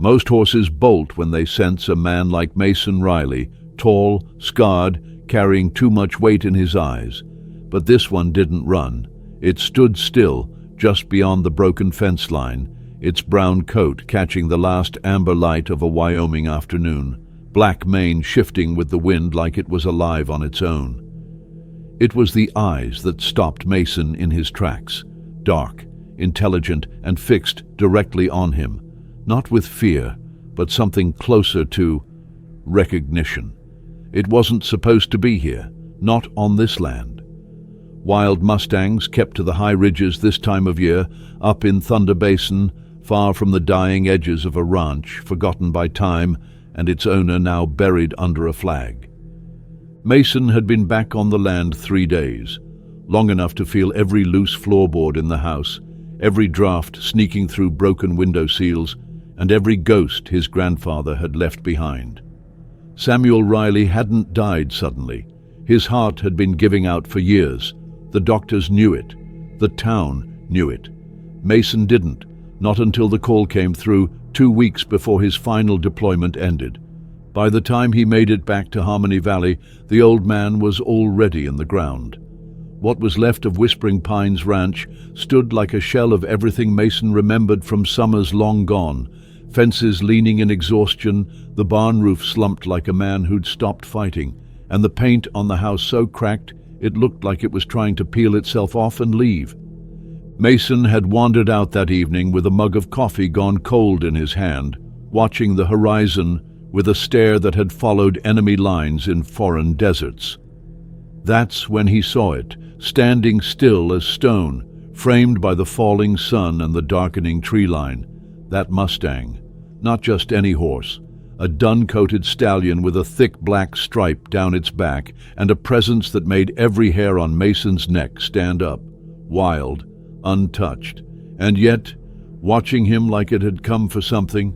Most horses bolt when they sense a man like Mason Riley, tall, scarred, carrying too much weight in his eyes. But this one didn't run. It stood still, just beyond the broken fence line, its brown coat catching the last amber light of a Wyoming afternoon, black mane shifting with the wind like it was alive on its own. It was the eyes that stopped Mason in his tracks, dark, intelligent, and fixed directly on him, not with fear, but something closer to recognition. It wasn't supposed to be here, not on this land. Wild Mustangs kept to the high ridges this time of year, up in Thunder Basin, far from the dying edges of a ranch, forgotten by time, and its owner now buried under a flag. Mason had been back on the land 3 days, long enough to feel every loose floorboard in the house, every draft sneaking through broken window seals, and every ghost his grandfather had left behind. Samuel Riley hadn't died suddenly. His heart had been giving out for years. The doctors knew it. The town knew it. Mason didn't, not until the call came through 2 weeks before his final deployment ended. By the time he made it back to Harmony Valley, the old man was already in the ground. What was left of Whispering Pines Ranch stood like a shell of everything Mason remembered from summers long gone. Fences leaning in exhaustion, the barn roof slumped like a man who'd stopped fighting, and the paint on the house so cracked it looked like it was trying to peel itself off and leave. Mason had wandered out that evening with a mug of coffee gone cold in his hand, watching the horizon with a stare that had followed enemy lines in foreign deserts. That's when he saw it, standing still as stone, framed by the falling sun and the darkening tree line. That Mustang. Not just any horse. A dun-coated stallion with a thick black stripe down its back and a presence that made every hair on Mason's neck stand up. Wild, untouched. And yet, watching him like it had come for something,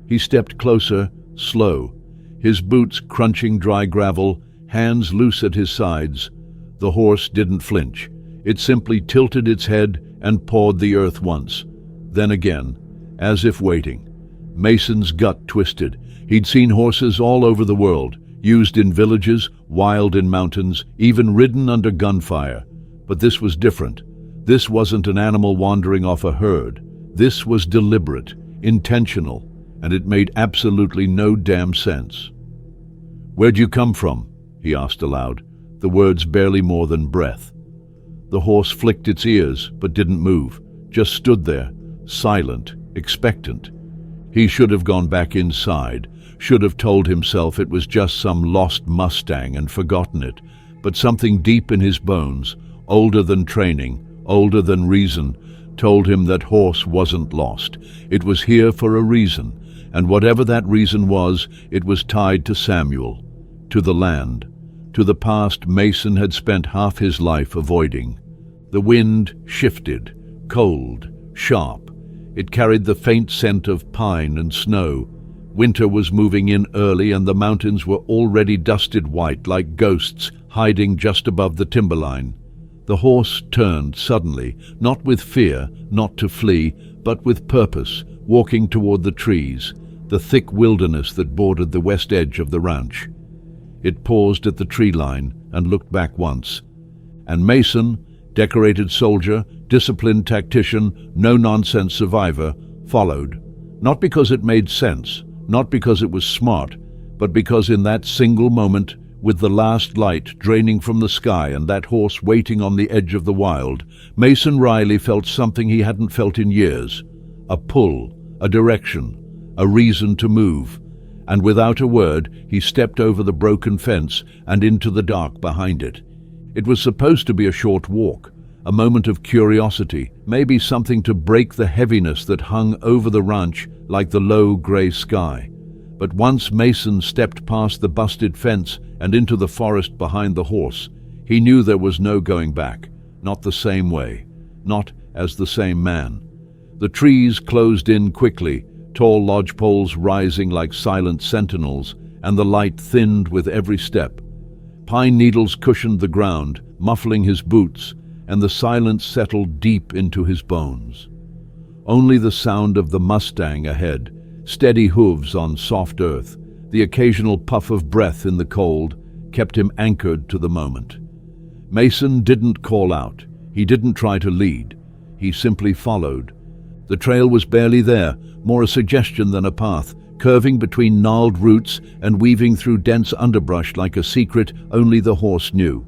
he stepped closer, slow, his boots crunching dry gravel, hands loose at his sides. The horse didn't flinch. It simply tilted its head and pawed the earth once, then again, as if waiting. Mason's gut twisted. He'd seen horses all over the world, used in villages, wild in mountains, even ridden under gunfire. But this was different. This wasn't an animal wandering off a herd. This was deliberate, intentional, and it made absolutely no damn sense. "Where'd you come from?" he asked aloud, the words barely more than breath. The horse flicked its ears, but didn't move, just stood there, silent, expectant. He should have gone back inside, should have told himself it was just some lost Mustang and forgotten it, but something deep in his bones, older than training, older than reason, told him that horse wasn't lost. It was here for a reason, and whatever that reason was, it was tied to Samuel, to the land, to the past Mason had spent half his life avoiding. The wind shifted, cold, sharp. It carried the faint scent of pine and snow. Winter was moving in early, and the mountains were already dusted white like ghosts hiding just above the timberline. The horse turned suddenly, not with fear, not to flee, but with purpose, walking toward the trees, the thick wilderness that bordered the west edge of the ranch. It paused at the tree line and looked back once. And Mason, decorated soldier, disciplined tactician, no-nonsense survivor, followed. Not because it made sense, not because it was smart, but because in that single moment, with the last light draining from the sky and that horse waiting on the edge of the wild, Mason Riley felt something he hadn't felt in years. A pull, a direction, a reason to move. And without a word, he stepped over the broken fence and into the dark behind it. It was supposed to be a short walk, a moment of curiosity, maybe something to break the heaviness that hung over the ranch like the low gray sky. But once Mason stepped past the busted fence and into the forest behind the horse, he knew there was no going back, not the same way, not as the same man. The trees closed in quickly, tall lodgepoles rising like silent sentinels, and the light thinned with every step. Pine needles cushioned the ground, muffling his boots, and the silence settled deep into his bones. Only the sound of the Mustang ahead, steady hooves on soft earth, the occasional puff of breath in the cold, kept him anchored to the moment. Mason didn't call out. He didn't try to lead. He simply followed. The trail was barely there, more a suggestion than a path, curving between gnarled roots and weaving through dense underbrush like a secret only the horse knew.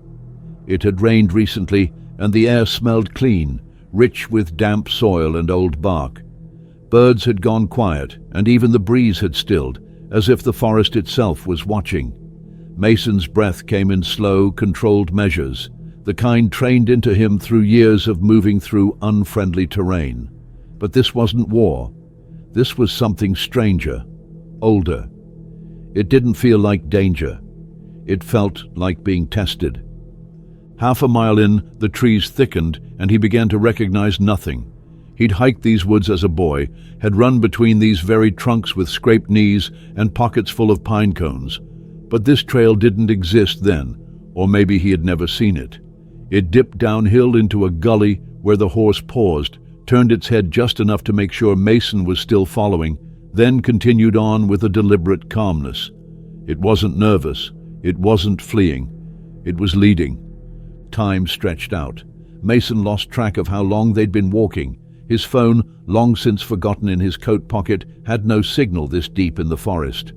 It had rained recently, and the air smelled clean, rich with damp soil and old bark. Birds had gone quiet, and even the breeze had stilled, as if the forest itself was watching. Mason's breath came in slow, controlled measures, the kind trained into him through years of moving through unfriendly terrain. But this wasn't war. This was something stranger, older. It didn't feel like danger. It felt like being tested. Half a mile in, the trees thickened, and he began to recognize nothing. He'd hiked these woods as a boy, had run between these very trunks with scraped knees and pockets full of pine cones. But this trail didn't exist then, or maybe he had never seen it. It dipped downhill into a gully where the horse paused, turned its head just enough to make sure Mason was still following, then continued on with a deliberate calmness. It wasn't nervous. It wasn't fleeing. It was leading. Time stretched out. Mason lost track of how long they'd been walking. His phone, long since forgotten in his coat pocket, had no signal this deep in the forest.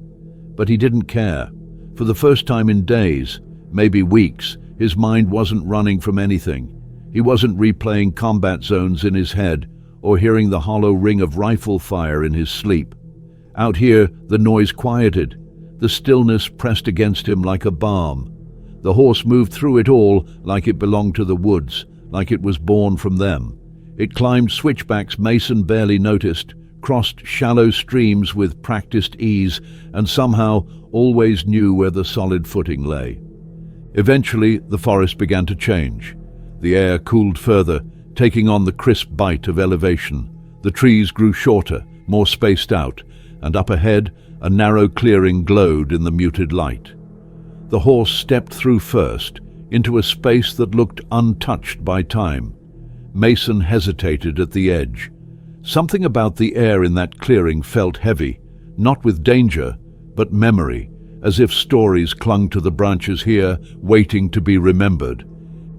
But he didn't care. For the first time in days, maybe weeks, his mind wasn't running from anything. He wasn't replaying combat zones in his head or hearing the hollow ring of rifle fire in his sleep. Out here, the noise quieted. The stillness pressed against him like a balm. The horse moved through it all like it belonged to the woods, like it was born from them. It climbed switchbacks Mason barely noticed, crossed shallow streams with practiced ease, and somehow always knew where the solid footing lay. Eventually, the forest began to change. The air cooled further, taking on the crisp bite of elevation. The trees grew shorter, more spaced out, and up ahead, a narrow clearing glowed in the muted light. The horse stepped through first, into a space that looked untouched by time. Mason hesitated at the edge. Something about the air in that clearing felt heavy, not with danger, but memory, as if stories clung to the branches here, waiting to be remembered.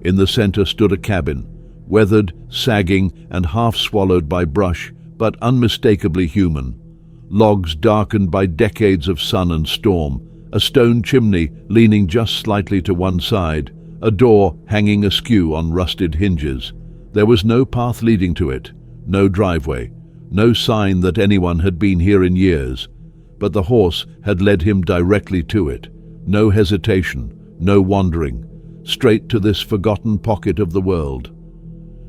In the center stood a cabin, weathered, sagging, and half-swallowed by brush, but unmistakably human. Logs darkened by decades of sun and storm, a stone chimney leaning just slightly to one side, a door hanging askew on rusted hinges. There was no path leading to it, no driveway, no sign that anyone had been here in years. But the horse had led him directly to it. No hesitation, no wandering, straight to this forgotten pocket of the world.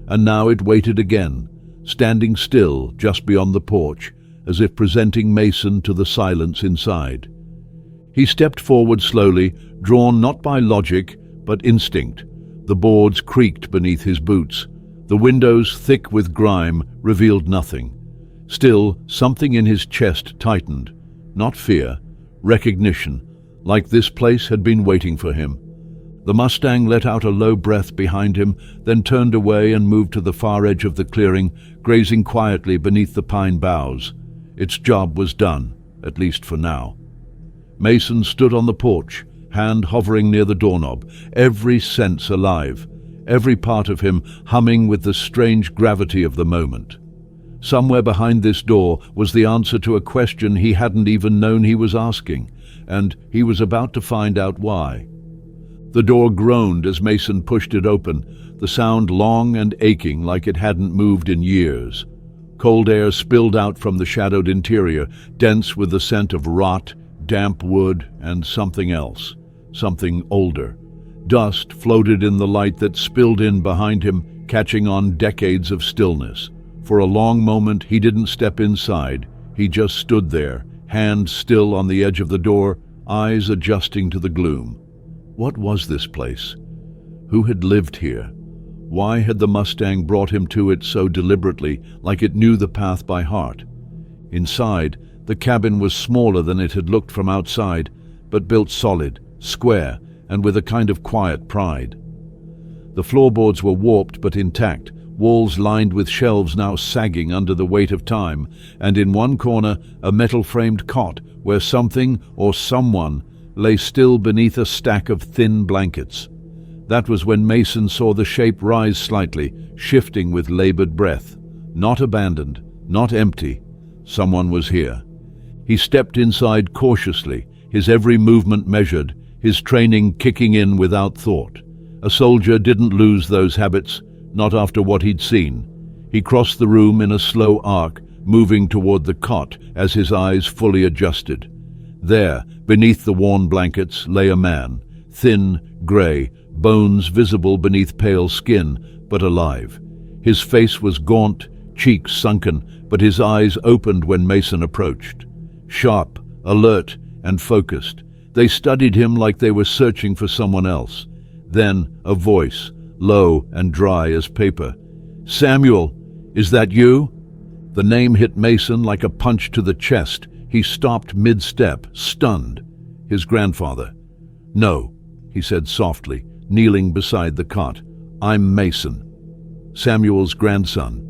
And now it waited again, standing still just beyond the porch, as if presenting Mason to the silence inside. He stepped forward slowly, drawn not by logic, but instinct. The boards creaked beneath his boots. The windows, thick with grime, revealed nothing. Still, something in his chest tightened. Not fear, recognition, like this place had been waiting for him. The Mustang let out a low breath behind him, then turned away and moved to the far edge of the clearing, grazing quietly beneath the pine boughs. Its job was done, at least for now. Mason stood on the porch, hand hovering near the doorknob, every sense alive, every part of him humming with the strange gravity of the moment. Somewhere behind this door was the answer to a question he hadn't even known he was asking, and he was about to find out why. The door groaned as Mason pushed it open, the sound long and aching like it hadn't moved in years. Cold air spilled out from the shadowed interior, dense with the scent of rot, damp wood, and something else, something older. Dust floated in the light that spilled in behind him, catching on decades of stillness. For a long moment he didn't step inside. He just stood there, hand still on the edge of the door, eyes adjusting to the gloom. What was this place? Who had lived here? Why had the Mustang brought him to it so deliberately, like it knew the path by heart? Inside, the cabin was smaller than it had looked from outside, but built solid, square, and with a kind of quiet pride. The floorboards were warped but intact, walls lined with shelves now sagging under the weight of time, and in one corner a metal-framed cot where something or someone lay still beneath a stack of thin blankets. That was when Mason saw the shape rise slightly, shifting with labored breath. Not abandoned, not empty. Someone was here. He stepped inside cautiously, his every movement measured, his training kicking in without thought. A soldier didn't lose those habits, not after what he'd seen. He crossed the room in a slow arc, moving toward the cot as his eyes fully adjusted. There, beneath the worn blankets, lay a man, thin, gray, bones visible beneath pale skin, but alive. His face was gaunt, cheeks sunken, but his eyes opened when Mason approached. Sharp, alert, and focused. They studied him like they were searching for someone else. Then a voice, low and dry as paper. "Samuel, is that you?" The name hit Mason like a punch to the chest. He stopped mid-step, stunned. His grandfather. "No," he said softly, kneeling beside the cot. "I'm Mason, Samuel's grandson."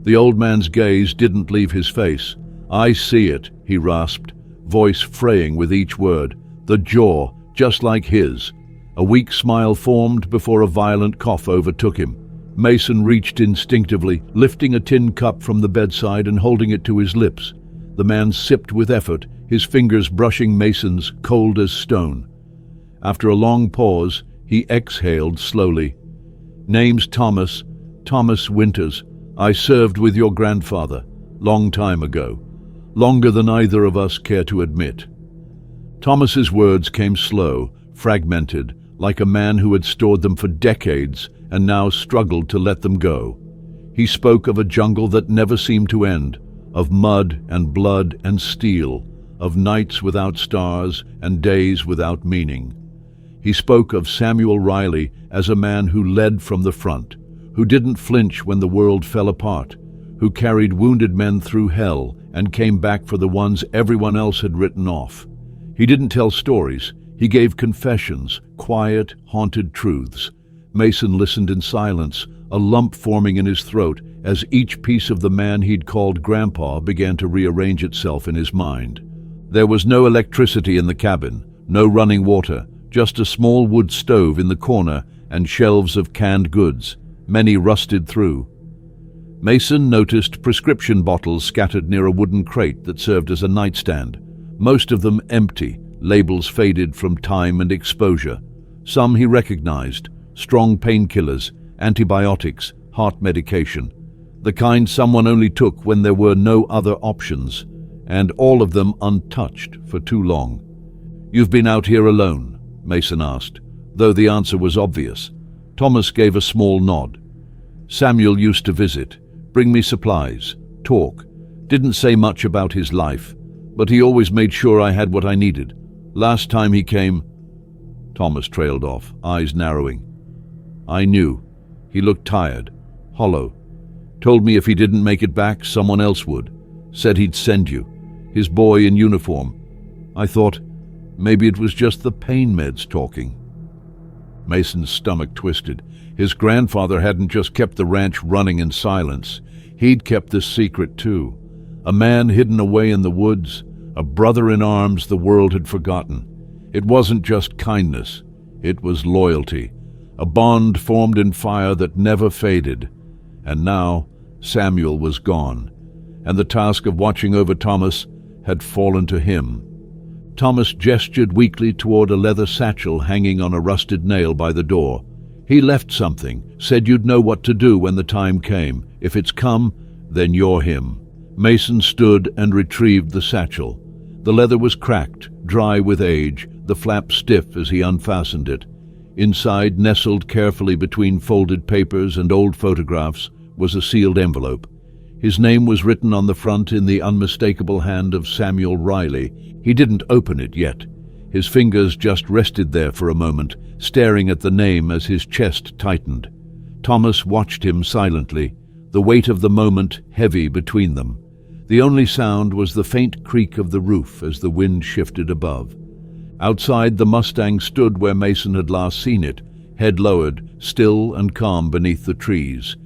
The old man's gaze didn't leave his face. "I see it," he rasped, voice fraying with each word. The jaw, just like his. A weak smile formed before a violent cough overtook him. Mason reached instinctively, lifting a tin cup from the bedside and holding it to his lips. The man sipped with effort, his fingers brushing Mason's, cold as stone. After a long pause, he exhaled slowly. "Name's Thomas Winters. I served with your grandfather, long time ago. Longer than either of us care to admit." Thomas's words came slow, fragmented, like a man who had stored them for decades and now struggled to let them go. He spoke of a jungle that never seemed to end, of mud and blood and steel, of nights without stars and days without meaning. He spoke of Samuel Riley as a man who led from the front, who didn't flinch when the world fell apart, who carried wounded men through hell and came back for the ones everyone else had written off. He didn't tell stories. He gave confessions, quiet, haunted truths. Mason listened in silence, a lump forming in his throat as each piece of the man he'd called Grandpa began to rearrange itself in his mind. There was no electricity in the cabin, no running water, just a small wood stove in the corner and shelves of canned goods, many rusted through. Mason noticed prescription bottles scattered near a wooden crate that served as a nightstand, most of them empty, labels faded from time and exposure. Some he recognized, strong painkillers, antibiotics, heart medication, the kind someone only took when there were no other options, and all of them untouched for too long. "You've been out here alone?" Mason asked, though the answer was obvious. Thomas gave a small nod. "Samuel used to visit, bring me supplies, talk. Didn't say much about his life, but he always made sure I had what I needed. Last time he came..." Thomas trailed off, eyes narrowing. "I knew. He looked tired, hollow. Told me if he didn't make it back, someone else would. Said he'd send you. His boy in uniform. I thought maybe it was just the pain meds talking." Mason's stomach twisted. His grandfather hadn't just kept the ranch running in silence. He'd kept this secret too. A man hidden away in the woods, a brother in arms the world had forgotten. It wasn't just kindness. It was loyalty. A bond formed in fire that never faded. And now Samuel was gone, and the task of watching over Thomas had fallen to him. Thomas gestured weakly toward a leather satchel hanging on a rusted nail by the door. "He left something, said you'd know what to do when the time came. If it's come, then you're him." Mason stood and retrieved the satchel. The leather was cracked, dry with age, the flap stiff as he unfastened it. Inside, nestled carefully between folded papers and old photographs, was a sealed envelope. His name was written on the front in the unmistakable hand of Samuel Riley. He didn't open it yet. His fingers just rested there for a moment, staring at the name as his chest tightened. Thomas watched him silently, the weight of the moment heavy between them. The only sound was the faint creak of the roof as the wind shifted above. Outside, the Mustang stood where Mason had last seen it, head lowered, still and calm beneath the trees.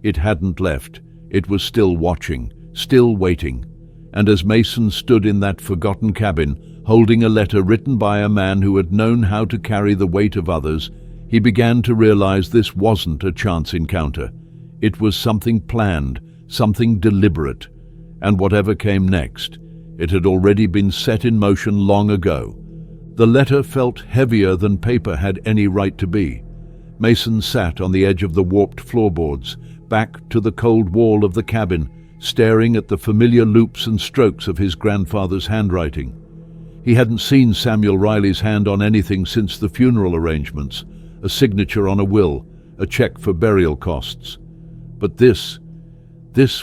It hadn't left. It was still watching, still waiting. And as Mason stood in that forgotten cabin, holding a letter written by a man who had known how to carry the weight of others, he began to realize this wasn't a chance encounter. It was something planned, something deliberate. And whatever came next, it had already been set in motion long ago. The letter felt heavier than paper had any right to be. Mason sat on the edge of the warped floorboards, back to the cold wall of the cabin, staring at the familiar loops and strokes of his grandfather's handwriting. He hadn't seen Samuel Riley's hand on anything since the funeral arrangements, a signature on a will, a check for burial costs. But this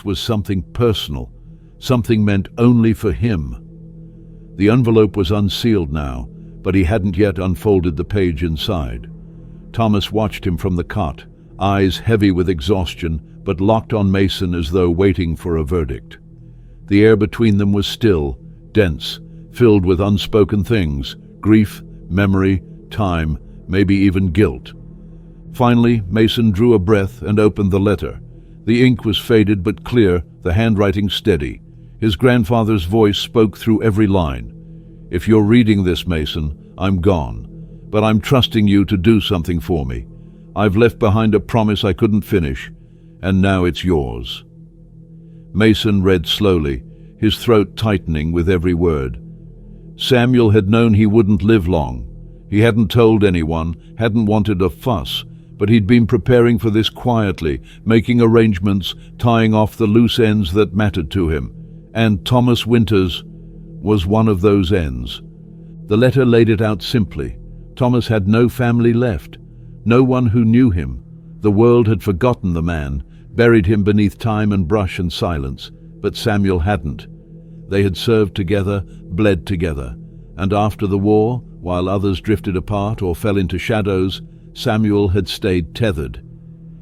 was something personal, something meant only for him. The envelope was unsealed now, but he hadn't yet unfolded the page inside. Thomas watched him from the cot, eyes heavy with exhaustion, but locked on Mason as though waiting for a verdict. The air between them was still, dense, filled with unspoken things, grief, memory, time, maybe even guilt. Finally, Mason drew a breath and opened the letter. The ink was faded but clear, the handwriting steady. His grandfather's voice spoke through every line. "If you're reading this, Mason, I'm gone. But I'm trusting you to do something for me. I've left behind a promise I couldn't finish, and now it's yours." Mason read slowly, his throat tightening with every word. Samuel had known he wouldn't live long. He hadn't told anyone, hadn't wanted a fuss, but he'd been preparing for this quietly, making arrangements, tying off the loose ends that mattered to him. And Thomas Winters was one of those ends. The letter laid it out simply. Thomas had no family left, no one who knew him. The world had forgotten the man, buried him beneath time and brush and silence, but Samuel hadn't. They had served together, bled together, and after the war, while others drifted apart or fell into shadows, Samuel had stayed tethered.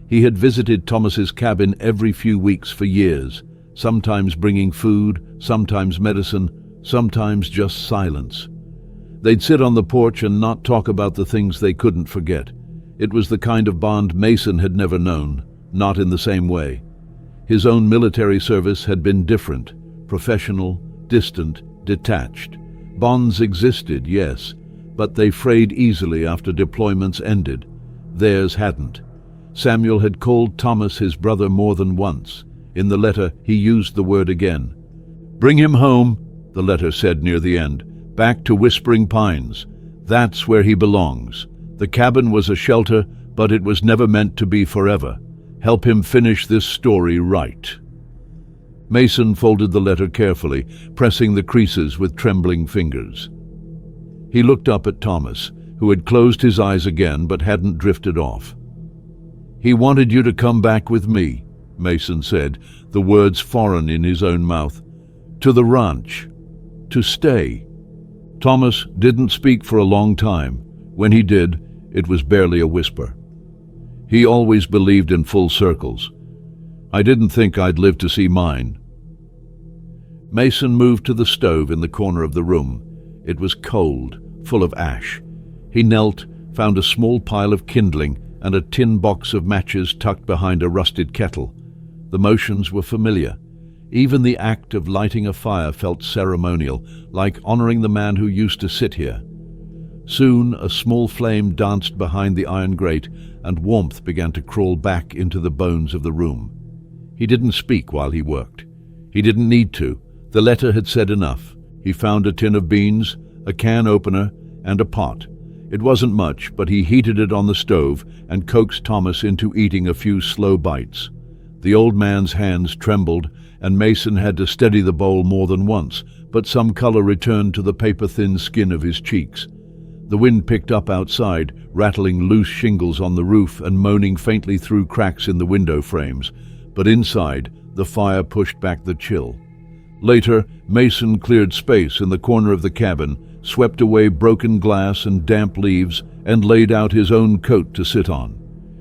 He had visited Thomas's cabin every few weeks for years, sometimes bringing food, sometimes medicine, sometimes just silence. They'd sit on the porch and not talk about the things they couldn't forget. It was the kind of bond Mason had never known, not in the same way. His own military service had been different, professional, distant, detached. Bonds existed, yes, but they frayed easily after deployments ended. Theirs hadn't. Samuel had called Thomas his brother more than once. In the letter, he used the word again. "Bring him home," the letter said near the end. "Back to Whispering Pines. That's where he belongs. The cabin was a shelter, but it was never meant to be forever. Help him finish this story right." Mason folded the letter carefully, pressing the creases with trembling fingers. He looked up at Thomas, who had closed his eyes again but hadn't drifted off. "He wanted you to come back with me," Mason said, the words foreign in his own mouth. "To the ranch. To stay." Thomas didn't speak for a long time. When he did, it was barely a whisper. He always believed in full circles. "I didn't think I'd live to see mine." Mason moved to the stove in the corner of the room. It was cold, full of ash. He knelt, found a small pile of kindling and a tin box of matches tucked behind a rusted kettle. The motions were familiar. Even the act of lighting a fire felt ceremonial, like honoring the man who used to sit here. Soon a small flame danced behind the iron grate, and warmth began to crawl back into the bones of the room. He didn't speak while he worked. He didn't need to. The letter had said enough. He found a tin of beans, a can opener, and a pot. It wasn't much, but he heated it on the stove and coaxed Thomas into eating a few slow bites. The old man's hands trembled, and Mason had to steady the bowl more than once, but some color returned to the paper-thin skin of his cheeks. The wind picked up outside, rattling loose shingles on the roof and moaning faintly through cracks in the window frames, but inside, the fire pushed back the chill. Later, Mason cleared space in the corner of the cabin, swept away broken glass and damp leaves, and laid out his own coat to sit on.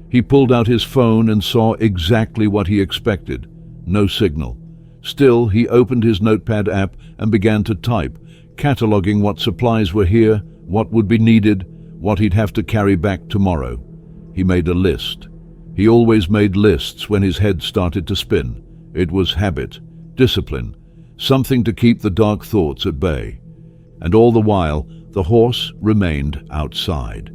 He pulled out his phone and saw exactly what he expected. No signal. Still, he opened his notepad app and began to type, cataloging what supplies were here, what would be needed, what he'd have to carry back tomorrow. He made a list. He always made lists when his head started to spin. It was habit, discipline, something to keep the dark thoughts at bay. And all the while, the horse remained outside.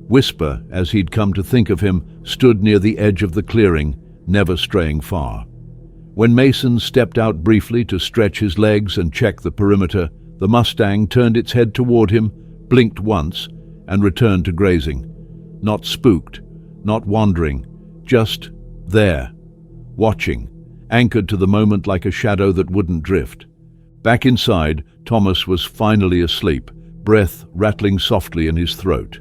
Whisper, as he'd come to think of him, stood near the edge of the clearing, never straying far. When Mason stepped out briefly to stretch his legs and check the perimeter, the Mustang turned its head toward him, blinked once, and returned to grazing. Not spooked, not wandering, just there, watching, anchored to the moment like a shadow that wouldn't drift. Back inside, Thomas was finally asleep, breath rattling softly in his throat.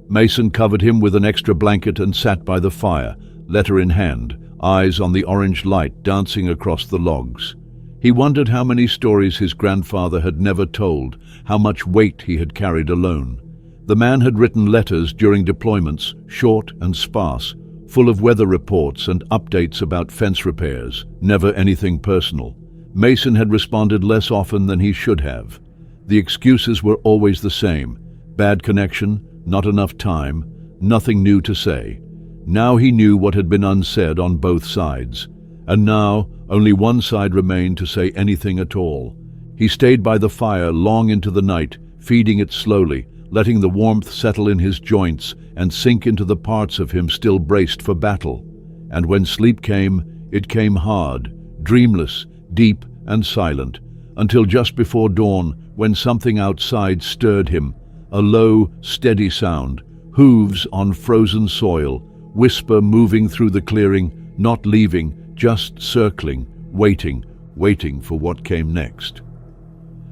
Mason covered him with an extra blanket and sat by the fire, letter in hand, eyes on the orange light dancing across the logs. He wondered how many stories his grandfather had never told, how much weight he had carried alone. The man had written letters during deployments, short and sparse, full of weather reports and updates about fence repairs, never anything personal. Mason had responded less often than he should have. The excuses were always the same: bad connection, not enough time, nothing new to say. Now he knew what had been unsaid on both sides, and now only one side remained to say anything at all. He stayed by the fire long into the night, feeding it slowly, letting the warmth settle in his joints and sink into the parts of him still braced for battle. And when sleep came, it came hard, dreamless, deep and silent, until just before dawn, when something outside stirred him. A low, steady sound, hooves on frozen soil, whisper moving through the clearing, not leaving, just circling, waiting for what came next.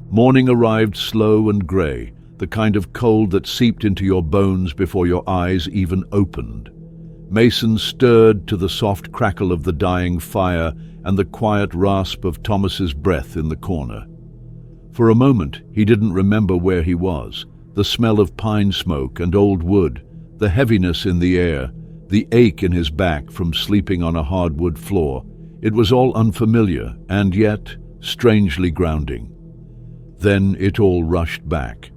Morning arrived slow and grey, the kind of cold that seeped into your bones before your eyes even opened. Mason stirred to the soft crackle of the dying fire and the quiet rasp of Thomas's breath in the corner. For a moment, he didn't remember where he was. The smell of pine smoke and old wood, the heaviness in the air, the ache in his back from sleeping on a hardwood floor. It was all unfamiliar and yet strangely grounding. Then it all rushed back.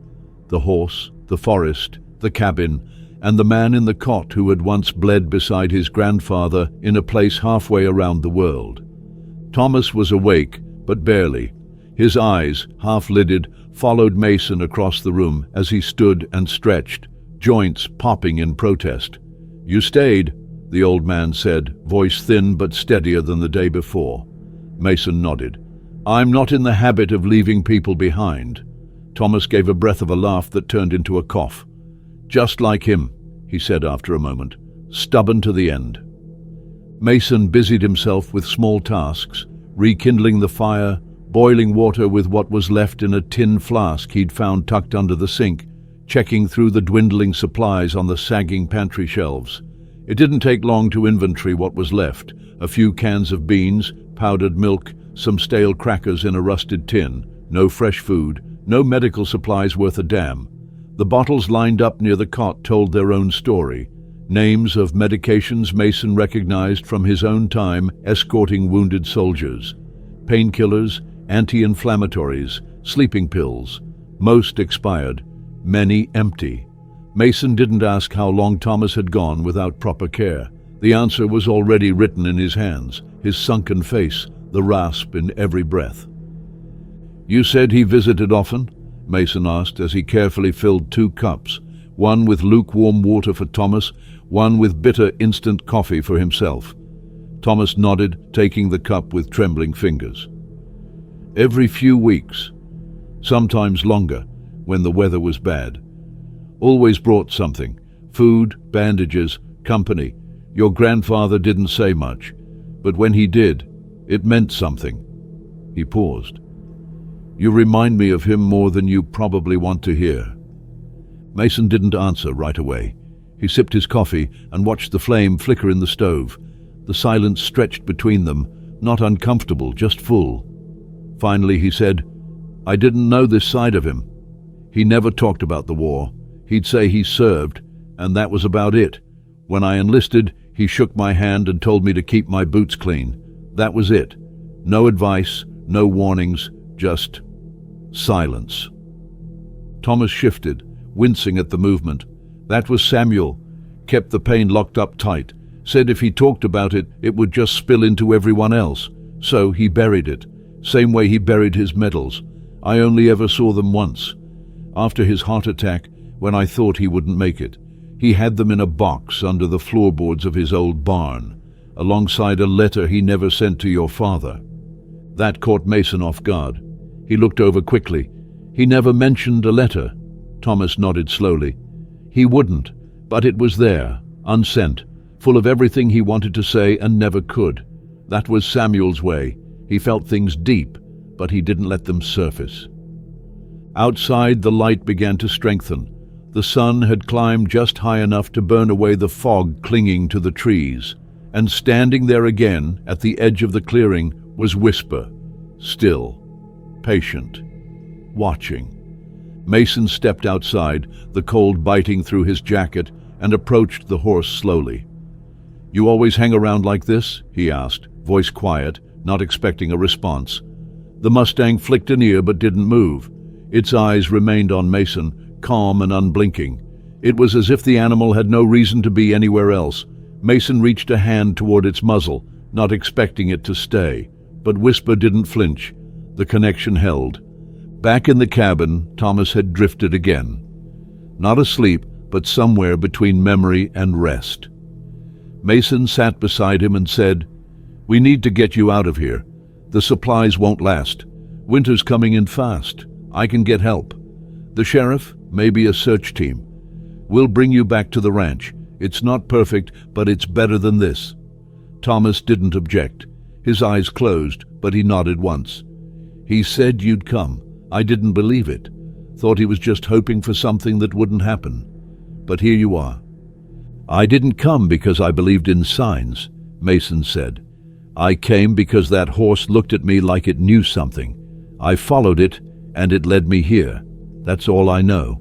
The horse, the forest, the cabin, and the man in the cot who had once bled beside his grandfather in a place halfway around the world. Thomas was awake, but barely. His eyes, half-lidded, followed Mason across the room as he stood and stretched, joints popping in protest. "You stayed," the old man said, voice thin but steadier than the day before. Mason nodded. "I'm not in the habit of leaving people behind." Thomas gave a breath of a laugh that turned into a cough. "Just like him," he said after a moment, "stubborn to the end." Mason busied himself with small tasks, rekindling the fire, boiling water with what was left in a tin flask he'd found tucked under the sink, checking through the dwindling supplies on the sagging pantry shelves. It didn't take long to inventory what was left: a few cans of beans, powdered milk, some stale crackers in a rusted tin, no fresh food, no medical supplies worth a damn. The bottles lined up near the cot told their own story. Names of medications Mason recognized from his own time escorting wounded soldiers. Painkillers, anti-inflammatories, sleeping pills. Most expired, many empty. Mason didn't ask how long Thomas had gone without proper care. The answer was already written in his hands, his sunken face, the rasp in every breath. "You said he visited often?" Mason asked as he carefully filled 2 cups, one with lukewarm water for Thomas, one with bitter instant coffee for himself. Thomas nodded, taking the cup with trembling fingers. "Every few weeks, sometimes longer, when the weather was bad. Always brought something: food, bandages, company. Your grandfather didn't say much, but when he did, it meant something." He paused. "You remind me of him more than you probably want to hear." Mason didn't answer right away. He sipped his coffee and watched the flame flicker in the stove. The silence stretched between them, not uncomfortable, just full. Finally he said, "I didn't know this side of him. He never talked about the war. He'd say he served, and that was about it. When I enlisted, he shook my hand and told me to keep my boots clean. That was it. No advice, no warnings, just silence." Thomas shifted, wincing at the movement. That was Samuel. Kept the pain locked up tight. Said if he talked about it, it would just spill into everyone else. So he buried it, same way he buried his medals. I only ever saw them once. After his heart attack, when I thought he wouldn't make it, he had them in a box under the floorboards of his old barn, alongside a letter he never sent to your father. That caught Mason off guard. He looked over quickly. He never mentioned a letter. Thomas nodded slowly. He wouldn't, but it was there, unsent, full of everything he wanted to say and never could. That was Samuel's way. He felt things deep, but he didn't let them surface. Outside, the light began to strengthen. The sun had climbed just high enough to burn away the fog clinging to the trees, and standing there again at the edge of the clearing was Whisper, still, patient, watching. Mason stepped outside, the cold biting through his jacket, and approached the horse slowly. "You always hang around like this?" he asked, voice quiet, not expecting a response. The Mustang flicked an ear but didn't move. Its eyes remained on Mason, calm and unblinking. It was as if the animal had no reason to be anywhere else. Mason reached a hand toward its muzzle, not expecting it to stay. But Whisper didn't flinch. The connection held. Back in the cabin, Thomas had drifted again. Not asleep, but somewhere between memory and rest. Mason sat beside him and said, "We need to get you out of here. The supplies won't last. Winter's coming in fast. I can get help. The sheriff, maybe a search team. We'll bring you back to the ranch. It's not perfect, but it's better than this." Thomas didn't object. His eyes closed, but he nodded once. "He said you'd come. I didn't believe it. Thought he was just hoping for something that wouldn't happen. But here you are." "I didn't come because I believed in signs," Mason said. "I came because that horse looked at me like it knew something. I followed it, and it led me here. That's all I know."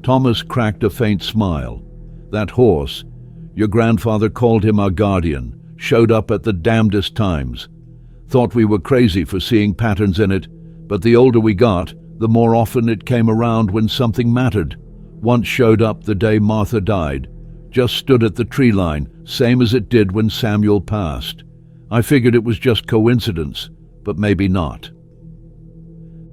Thomas cracked a faint smile. "That horse, your grandfather called him our guardian, showed up at the damnedest times. Thought we were crazy for seeing patterns in it, but the older we got, the more often it came around when something mattered. Once showed up the day Martha died. Just stood at the tree line, same as it did when Samuel passed. I figured it was just coincidence, but maybe not."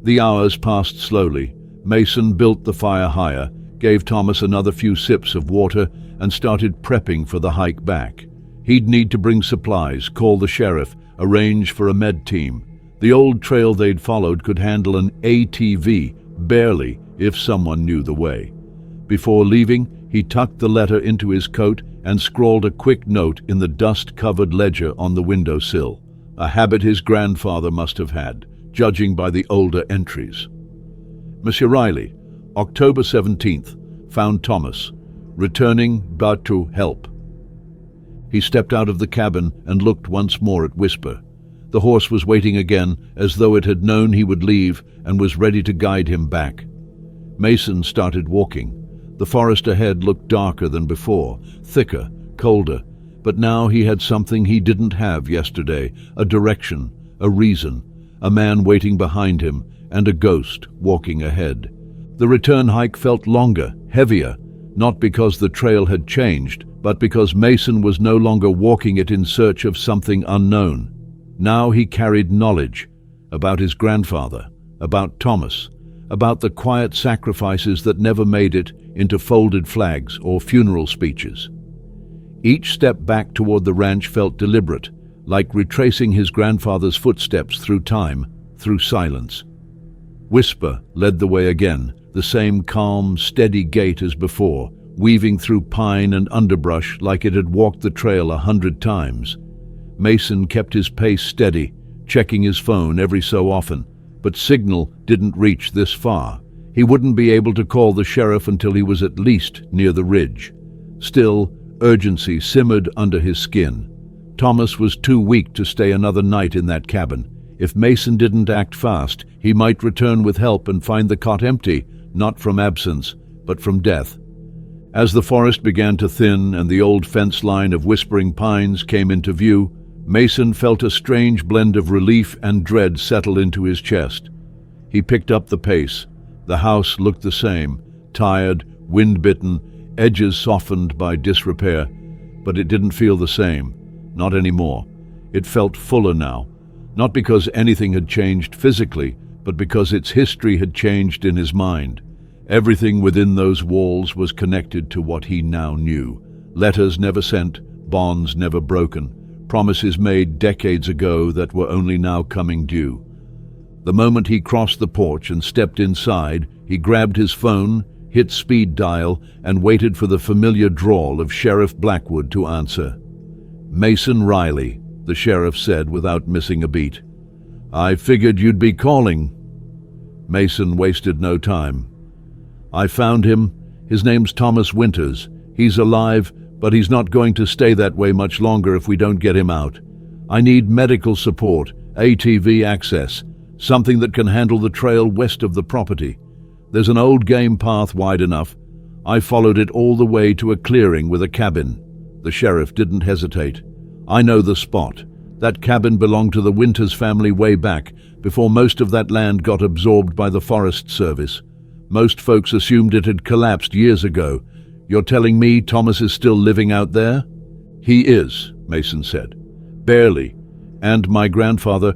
The hours passed slowly. Mason built the fire higher, gave Thomas another few sips of water, and started prepping for the hike back. He'd need to bring supplies, call the sheriff, arrange for a med team. The old trail they'd followed could handle an ATV, barely, if someone knew the way. Before leaving, he tucked the letter into his coat and scrawled a quick note in the dust-covered ledger on the windowsill, a habit his grandfather must have had, judging by the older entries. "Monsieur Riley, October 17th, found Thomas, returning but to help." He stepped out of the cabin and looked once more at Whisper. The horse was waiting again, as though it had known he would leave and was ready to guide him back. Mason started walking. The forest ahead looked darker than before, thicker, colder, but now he had something he didn't have yesterday, a direction, a reason, a man waiting behind him, and a ghost walking ahead. The return hike felt longer, heavier, not because the trail had changed, but because Mason was no longer walking it in search of something unknown. Now he carried knowledge about his grandfather, about Thomas, about the quiet sacrifices that never made it into folded flags or funeral speeches. Each step back toward the ranch felt deliberate, like retracing his grandfather's footsteps through time, through silence. Whisper led the way again, the same calm, steady gait as before, weaving through pine and underbrush like it had walked the trail 100 times. Mason kept his pace steady, checking his phone every so often, but signal didn't reach this far. He wouldn't be able to call the sheriff until he was at least near the ridge. Still, urgency simmered under his skin. Thomas was too weak to stay another night in that cabin. If Mason didn't act fast, he might return with help and find the cot empty, not from absence, but from death. As the forest began to thin and the old fence line of whispering pines came into view, Mason felt a strange blend of relief and dread settle into his chest. He picked up the pace. The house looked the same, tired, wind-bitten, edges softened by disrepair. but it didn't feel the same. Not anymore. It felt fuller now. Not because anything had changed physically, but because its history had changed in his mind. Everything within those walls was connected to what he now knew. Letters never sent, bonds never broken, promises made decades ago that were only now coming due. The moment he crossed the porch and stepped inside, he grabbed his phone, hit speed dial, and waited for the familiar drawl of Sheriff Blackwood to answer. "Mason Riley," the sheriff said without missing a beat. "I figured you'd be calling." Mason wasted no time. "I found him. His name's Thomas Winters. He's alive, but he's not going to stay that way much longer if we don't get him out. I need medical support, ATV access, something that can handle the trail west of the property. There's an old game path wide enough. I followed it all the way to a clearing with a cabin." The sheriff didn't hesitate. "I know the spot. That cabin belonged to the Winters family way back, before most of that land got absorbed by the Forest Service. Most folks assumed it had collapsed years ago. You're telling me Thomas is still living out there?" "He is," Mason said. "Barely. And my grandfather,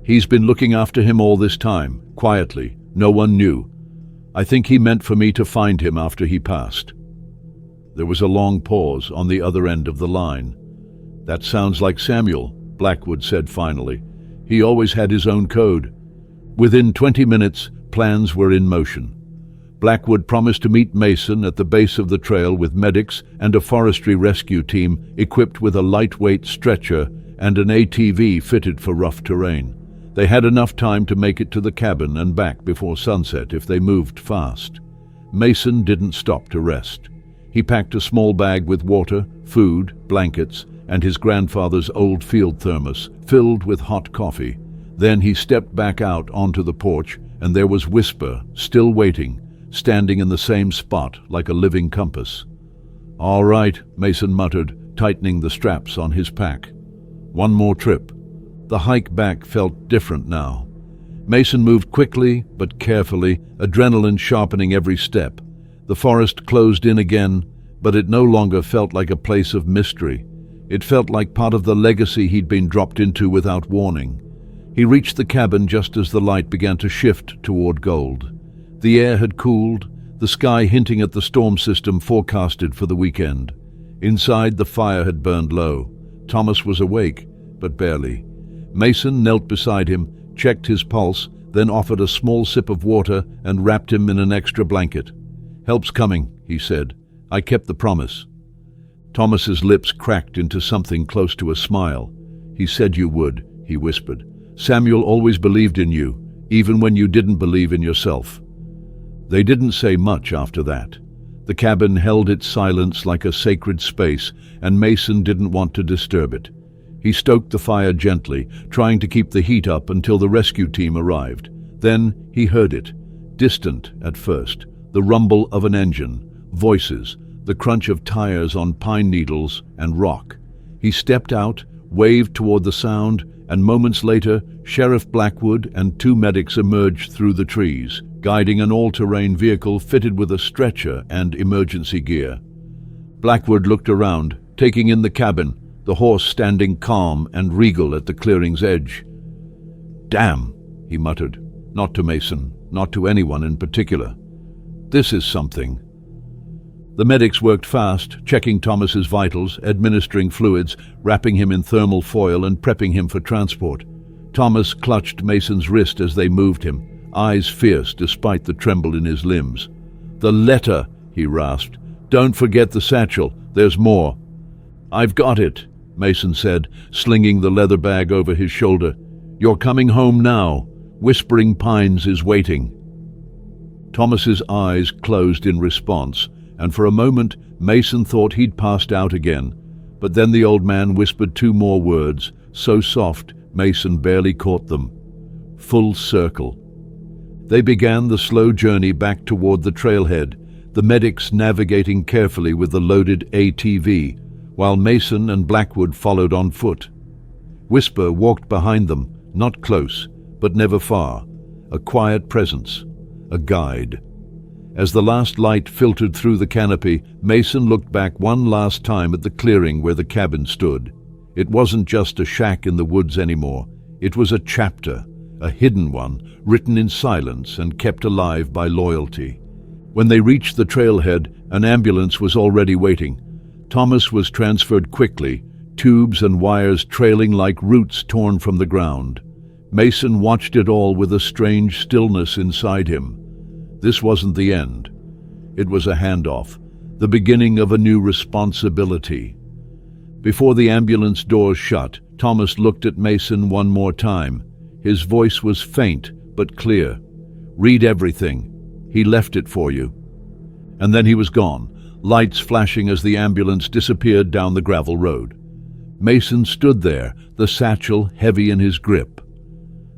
he's been looking after him all this time, quietly. No one knew. I think he meant for me to find him after he passed." There was a long pause on the other end of the line. "That sounds like Samuel," Blackwood said finally. "He always had his own code." Within 20 minutes, plans were in motion. Blackwood promised to meet Mason at the base of the trail with medics and a forestry rescue team equipped with a lightweight stretcher and an ATV fitted for rough terrain. They had enough time to make it to the cabin and back before sunset if they moved fast. Mason didn't stop to rest. He packed a small bag with water, food, blankets, and his grandfather's old field thermos, filled with hot coffee. Then he stepped back out onto the porch, and there was Whisper, still waiting, standing in the same spot like a living compass. "All right," Mason muttered, tightening the straps on his pack. "One more trip." The hike back felt different now. Mason moved quickly but carefully, adrenaline sharpening every step. The forest closed in again, but it no longer felt like a place of mystery. It felt like part of the legacy he'd been dropped into without warning. He reached the cabin just as the light began to shift toward gold. The air had cooled, the sky hinting at the storm system forecasted for the weekend. Inside, the fire had burned low. Thomas was awake, but barely. Mason knelt beside him, checked his pulse, then offered a small sip of water and wrapped him in an extra blanket. "Help's coming," he said. "I kept the promise." Thomas's lips cracked into something close to a smile. "He said you would," he whispered. "Samuel always believed in you, even when you didn't believe in yourself." They didn't say much after that. The cabin held its silence like a sacred space, and Mason didn't want to disturb it. He stoked the fire gently, trying to keep the heat up until the rescue team arrived. Then he heard it, distant at first, the rumble of an engine, voices, the crunch of tires on pine needles and rock. He stepped out, waved toward the sound, and moments later, Sheriff Blackwood and 2 medics emerged through the trees, guiding an all-terrain vehicle fitted with a stretcher and emergency gear. Blackwood looked around, taking in the cabin, the horse standing calm and regal at the clearing's edge. "Damn," he muttered, not to Mason, not to anyone in particular. "This is something." The medics worked fast, checking Thomas's vitals, administering fluids, wrapping him in thermal foil and prepping him for transport. Thomas clutched Mason's wrist as they moved him, eyes fierce despite the tremble in his limbs. "The letter," he rasped. "Don't forget the satchel. There's more." "I've got it," Mason said, slinging the leather bag over his shoulder. "You're coming home now. Whispering Pines is waiting." Thomas's eyes closed in response, and for a moment Mason thought he'd passed out again. But then the old man whispered 2 more words, so soft Mason barely caught them. "Full circle." They began the slow journey back toward the trailhead, the medics navigating carefully with the loaded ATV, while Mason and Blackwood followed on foot. Whisper walked behind them, not close, but never far, a quiet presence, a guide. As the last light filtered through the canopy, Mason looked back one last time at the clearing where the cabin stood. It wasn't just a shack in the woods anymore. It was a chapter, a hidden one, written in silence and kept alive by loyalty. When they reached the trailhead, an ambulance was already waiting. Thomas was transferred quickly, tubes and wires trailing like roots torn from the ground. Mason watched it all with a strange stillness inside him. This wasn't the end. It was a handoff, the beginning of a new responsibility. Before the ambulance doors shut, Thomas looked at Mason one more time. His voice was faint but clear. "Read everything. He left it for you." And then he was gone, lights flashing as the ambulance disappeared down the gravel road. Mason stood there, the satchel heavy in his grip.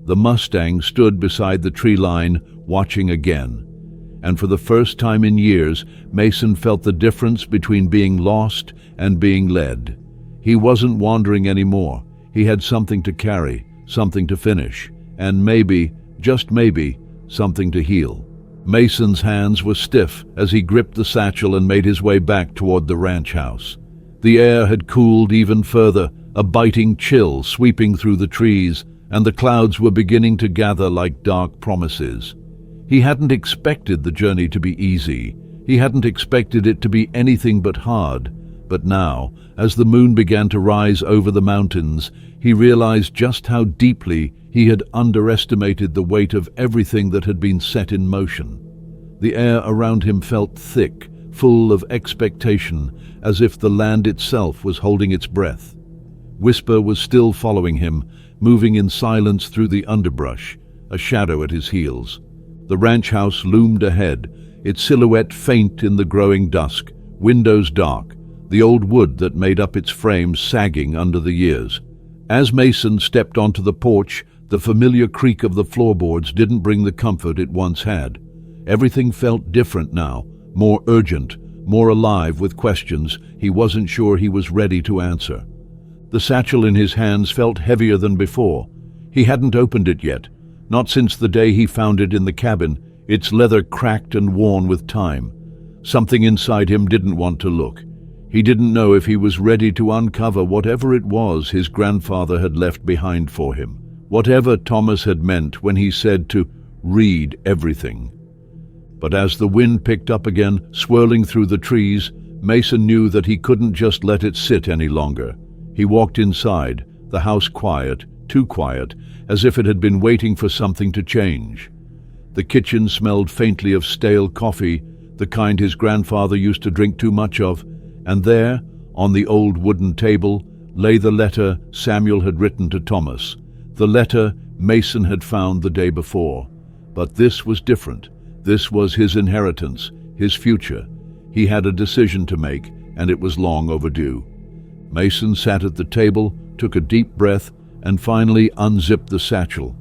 The Mustang stood beside the tree line, watching again. And for the first time in years, Mason felt the difference between being lost and being led. He wasn't wandering anymore. He had something to carry, something to finish, and maybe, just maybe, something to heal. Mason's hands were stiff as he gripped the satchel and made his way back toward the ranch house. The air had cooled even further, a biting chill sweeping through the trees, and the clouds were beginning to gather like dark promises. He hadn't expected the journey to be easy. He hadn't expected it to be anything but hard. But now, as the moon began to rise over the mountains, he realized just how deeply he had underestimated the weight of everything that had been set in motion. The air around him felt thick, full of expectation, as if the land itself was holding its breath. Whisper was still following him, moving in silence through the underbrush, a shadow at his heels. The ranch house loomed ahead, its silhouette faint in the growing dusk, windows dark, the old wood that made up its frame sagging under the years. As Mason stepped onto the porch, the familiar creak of the floorboards didn't bring the comfort it once had. Everything felt different now, more urgent, more alive with questions he wasn't sure he was ready to answer. The satchel in his hands felt heavier than before. He hadn't opened it yet, not since the day he found it in the cabin, its leather cracked and worn with time. Something inside him didn't want to look. He didn't know if he was ready to uncover whatever it was his grandfather had left behind for him, whatever Thomas had meant when he said to read everything. But as the wind picked up again, swirling through the trees, Mason knew that he couldn't just let it sit any longer. He walked inside, the house quiet, too quiet, as if it had been waiting for something to change. The kitchen smelled faintly of stale coffee, the kind his grandfather used to drink too much of, and there, on the old wooden table, lay the letter Samuel had written to Thomas, the letter Mason had found the day before. But this was different. This was his inheritance, his future. He had a decision to make, and it was long overdue. Mason sat at the table, took a deep breath, and finally unzipped the satchel.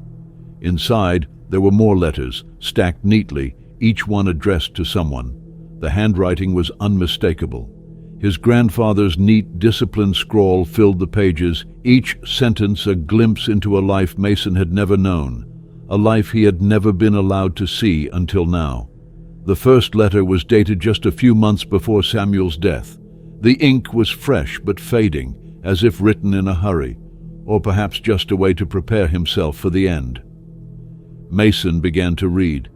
Inside, there were more letters, stacked neatly, each one addressed to someone. The handwriting was unmistakable. His grandfather's neat, disciplined scrawl filled the pages, each sentence a glimpse into a life Mason had never known, a life he had never been allowed to see until now. The first letter was dated just a few months before Samuel's death. The ink was fresh but fading, as if written in a hurry, or perhaps just a way to prepare himself for the end. Mason began to read.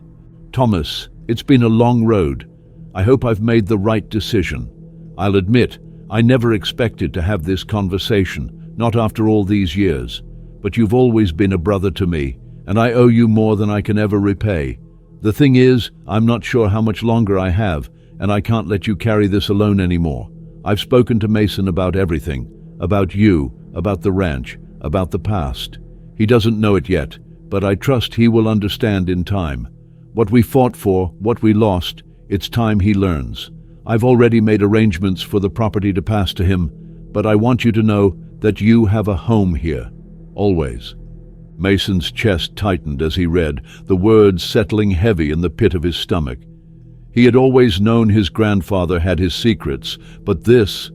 "Thomas, it's been a long road. I hope I've made the right decision. I'll admit, I never expected to have this conversation, not after all these years. But you've always been a brother to me, and I owe you more than I can ever repay. The thing is, I'm not sure how much longer I have, and I can't let you carry this alone anymore. I've spoken to Mason about everything, about you, about the ranch, about the past. He doesn't know it yet, but I trust he will understand in time. What we fought for, what we lost, it's time he learns. I've already made arrangements for the property to pass to him, but I want you to know that you have a home here, always." Mason's chest tightened as he read, the words settling heavy in the pit of his stomach. He had always known his grandfather had his secrets, but this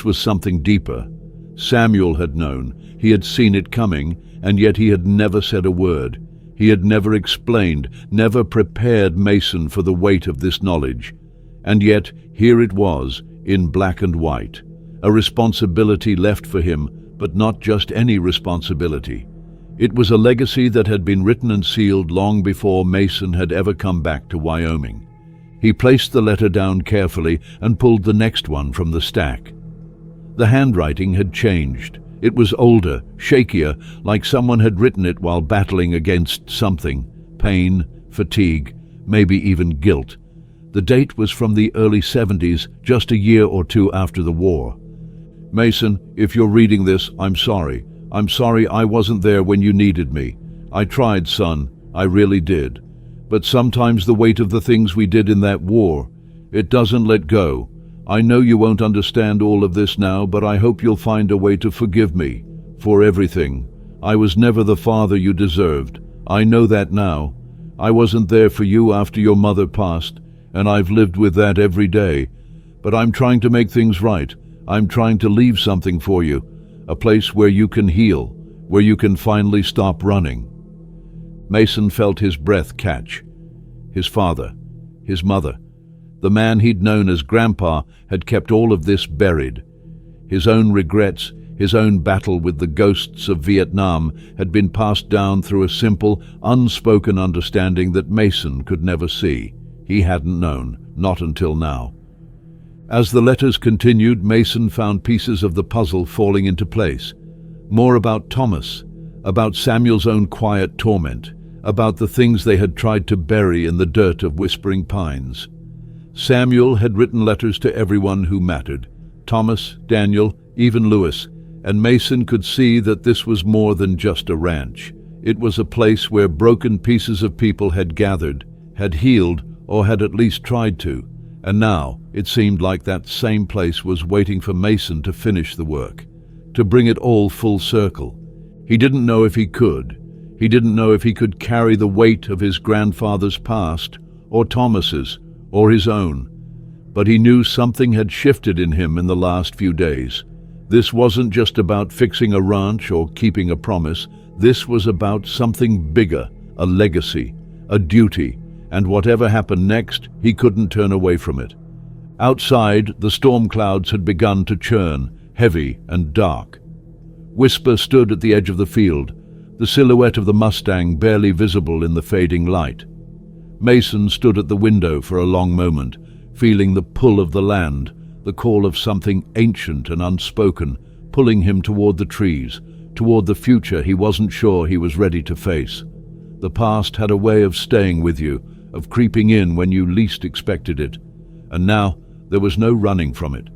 was something deeper. Samuel had known, he had seen it coming, and yet he had never said a word. He had never explained, never prepared Mason for the weight of this knowledge. And yet, here it was, in black and white. A responsibility left for him, but not just any responsibility. It was a legacy that had been written and sealed long before Mason had ever come back to Wyoming. He placed the letter down carefully and pulled the next one from the stack. The handwriting had changed. It was older, shakier, like someone had written it while battling against something. Pain, fatigue, maybe even guilt. The date was from the early 70s, just a year or two after the war. "Mason, if you're reading this, I'm sorry. I'm sorry I wasn't there when you needed me. I tried, son, I really did. But sometimes the weight of the things we did in that war, it doesn't let go. I know you won't understand all of this now, but I hope you'll find a way to forgive me for everything. I was never the father you deserved. I know that now. I wasn't there for you after your mother passed, and I've lived with that every day. But I'm trying to make things right. I'm trying to leave something for you, a place where you can heal, where you can finally stop running." Mason felt his breath catch. His father, his mother, the man he'd known as Grandpa had kept all of this buried. His own regrets, his own battle with the ghosts of Vietnam had been passed down through a simple, unspoken understanding that Mason could never see. He hadn't known, not until now. As the letters continued, Mason found pieces of the puzzle falling into place. More about Thomas, about Samuel's own quiet torment, about the things they had tried to bury in the dirt of Whispering Pines. Samuel had written letters to everyone who mattered, Thomas, Daniel, even Lewis, and Mason could see that this was more than just a ranch. It was a place where broken pieces of people had gathered, had healed, or had at least tried to. And now it seemed like that same place was waiting for Mason to finish the work, to bring it all full circle. He didn't know if he could. He didn't know if he could carry the weight of his grandfather's past, or Thomas's, or his own. But he knew something had shifted in him in the last few days. This wasn't just about fixing a ranch or keeping a promise. This was about something bigger, a legacy, a duty, and whatever happened next, he couldn't turn away from it. Outside, the storm clouds had begun to churn, heavy and dark. Whisper stood at the edge of the field, the silhouette of the Mustang barely visible in the fading light. Mason stood at the window for a long moment, feeling the pull of the land, the call of something ancient and unspoken, pulling him toward the trees, toward the future he wasn't sure he was ready to face. The past had a way of staying with you, of creeping in when you least expected it. And now there was no running from it.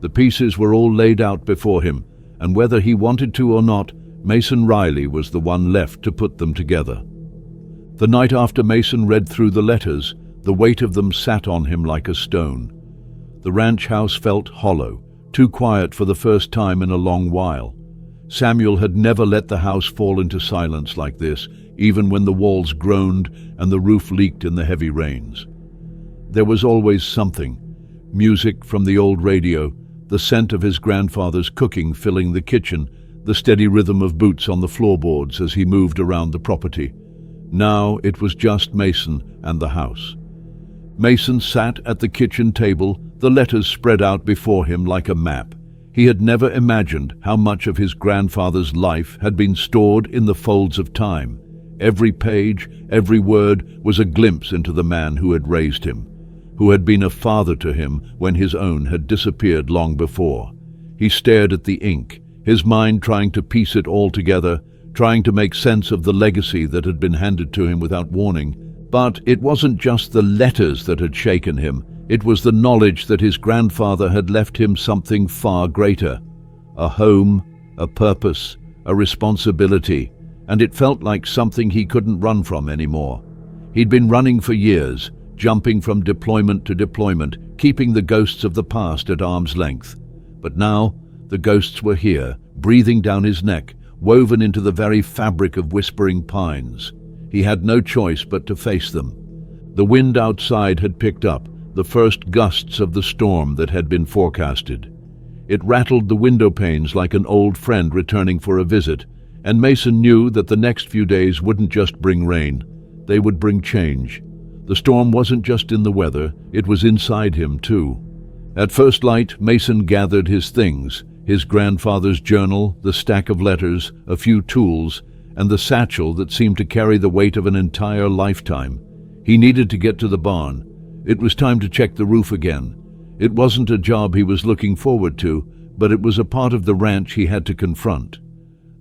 The pieces were all laid out before him, and whether he wanted to or not, Mason Riley was the one left to put them together. The night after Mason read through the letters, the weight of them sat on him like a stone. The ranch house felt hollow, too quiet for the first time in a long while. Samuel had never let the house fall into silence like this, even when the walls groaned and the roof leaked in the heavy rains. There was always something. Music from the old radio, the scent of his grandfather's cooking filling the kitchen, the steady rhythm of boots on the floorboards as he moved around the property. Now it was just Mason and the house. Mason sat at the kitchen table, the letters spread out before him like a map. He had never imagined how much of his grandfather's life had been stored in the folds of time. Every page, every word was a glimpse into the man who had raised him, who had been a father to him when his own had disappeared long before. He stared at the ink, his mind trying to piece it all together, trying to make sense of the legacy that had been handed to him without warning. But it wasn't just the letters that had shaken him. It was the knowledge that his grandfather had left him something far greater. A home, a purpose, a responsibility, and it felt like something he couldn't run from anymore. He'd been running for years, jumping from deployment to deployment, keeping the ghosts of the past at arm's length. But now, the ghosts were here, breathing down his neck, woven into the very fabric of Whispering Pines. He had no choice but to face them. The wind outside had picked up, the first gusts of the storm that had been forecasted. It rattled the window panes like an old friend returning for a visit, And Mason knew that the next few days wouldn't just bring rain, they would bring change. The storm wasn't just in the weather, it was inside him too. At first light, Mason gathered his things, his grandfather's journal, the stack of letters, a few tools, and the satchel that seemed to carry the weight of an entire lifetime. He needed to get to the barn. It was time to check the roof again. It wasn't a job he was looking forward to, but it was a part of the ranch he had to confront.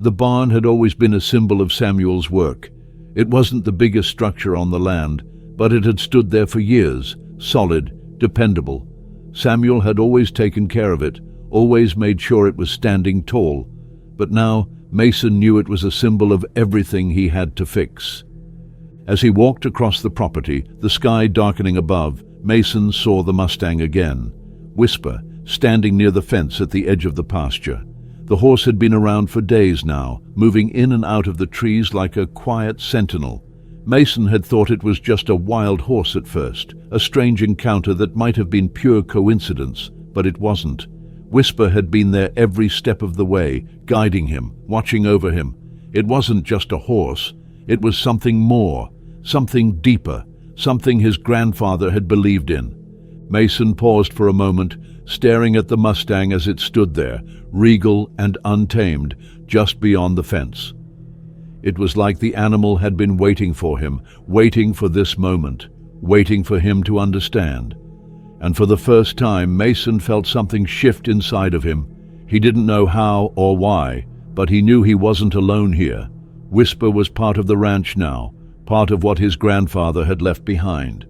The barn had always been a symbol of Samuel's work. It wasn't the biggest structure on the land, but it had stood there for years, solid, dependable. Samuel had always taken care of it, always made sure it was standing tall. But now, Mason knew it was a symbol of everything he had to fix. As he walked across the property, the sky darkening above, Mason saw the Mustang again. Whisper, standing near the fence at the edge of the pasture. The horse had been around for days now, moving in and out of the trees like a quiet sentinel. Mason had thought it was just a wild horse at first, a strange encounter that might have been pure coincidence, but it wasn't. Whisper had been there every step of the way, guiding him, watching over him. It wasn't just a horse, it was something more, something deeper, something his grandfather had believed in. Mason paused for a moment, staring at the Mustang as it stood there, regal and untamed, just beyond the fence. It was like the animal had been waiting for him, waiting for this moment, waiting for him to understand. And for the first time, Mason felt something shift inside of him. He didn't know how or why, but he knew he wasn't alone here. Whisper was part of the ranch now, part of what his grandfather had left behind.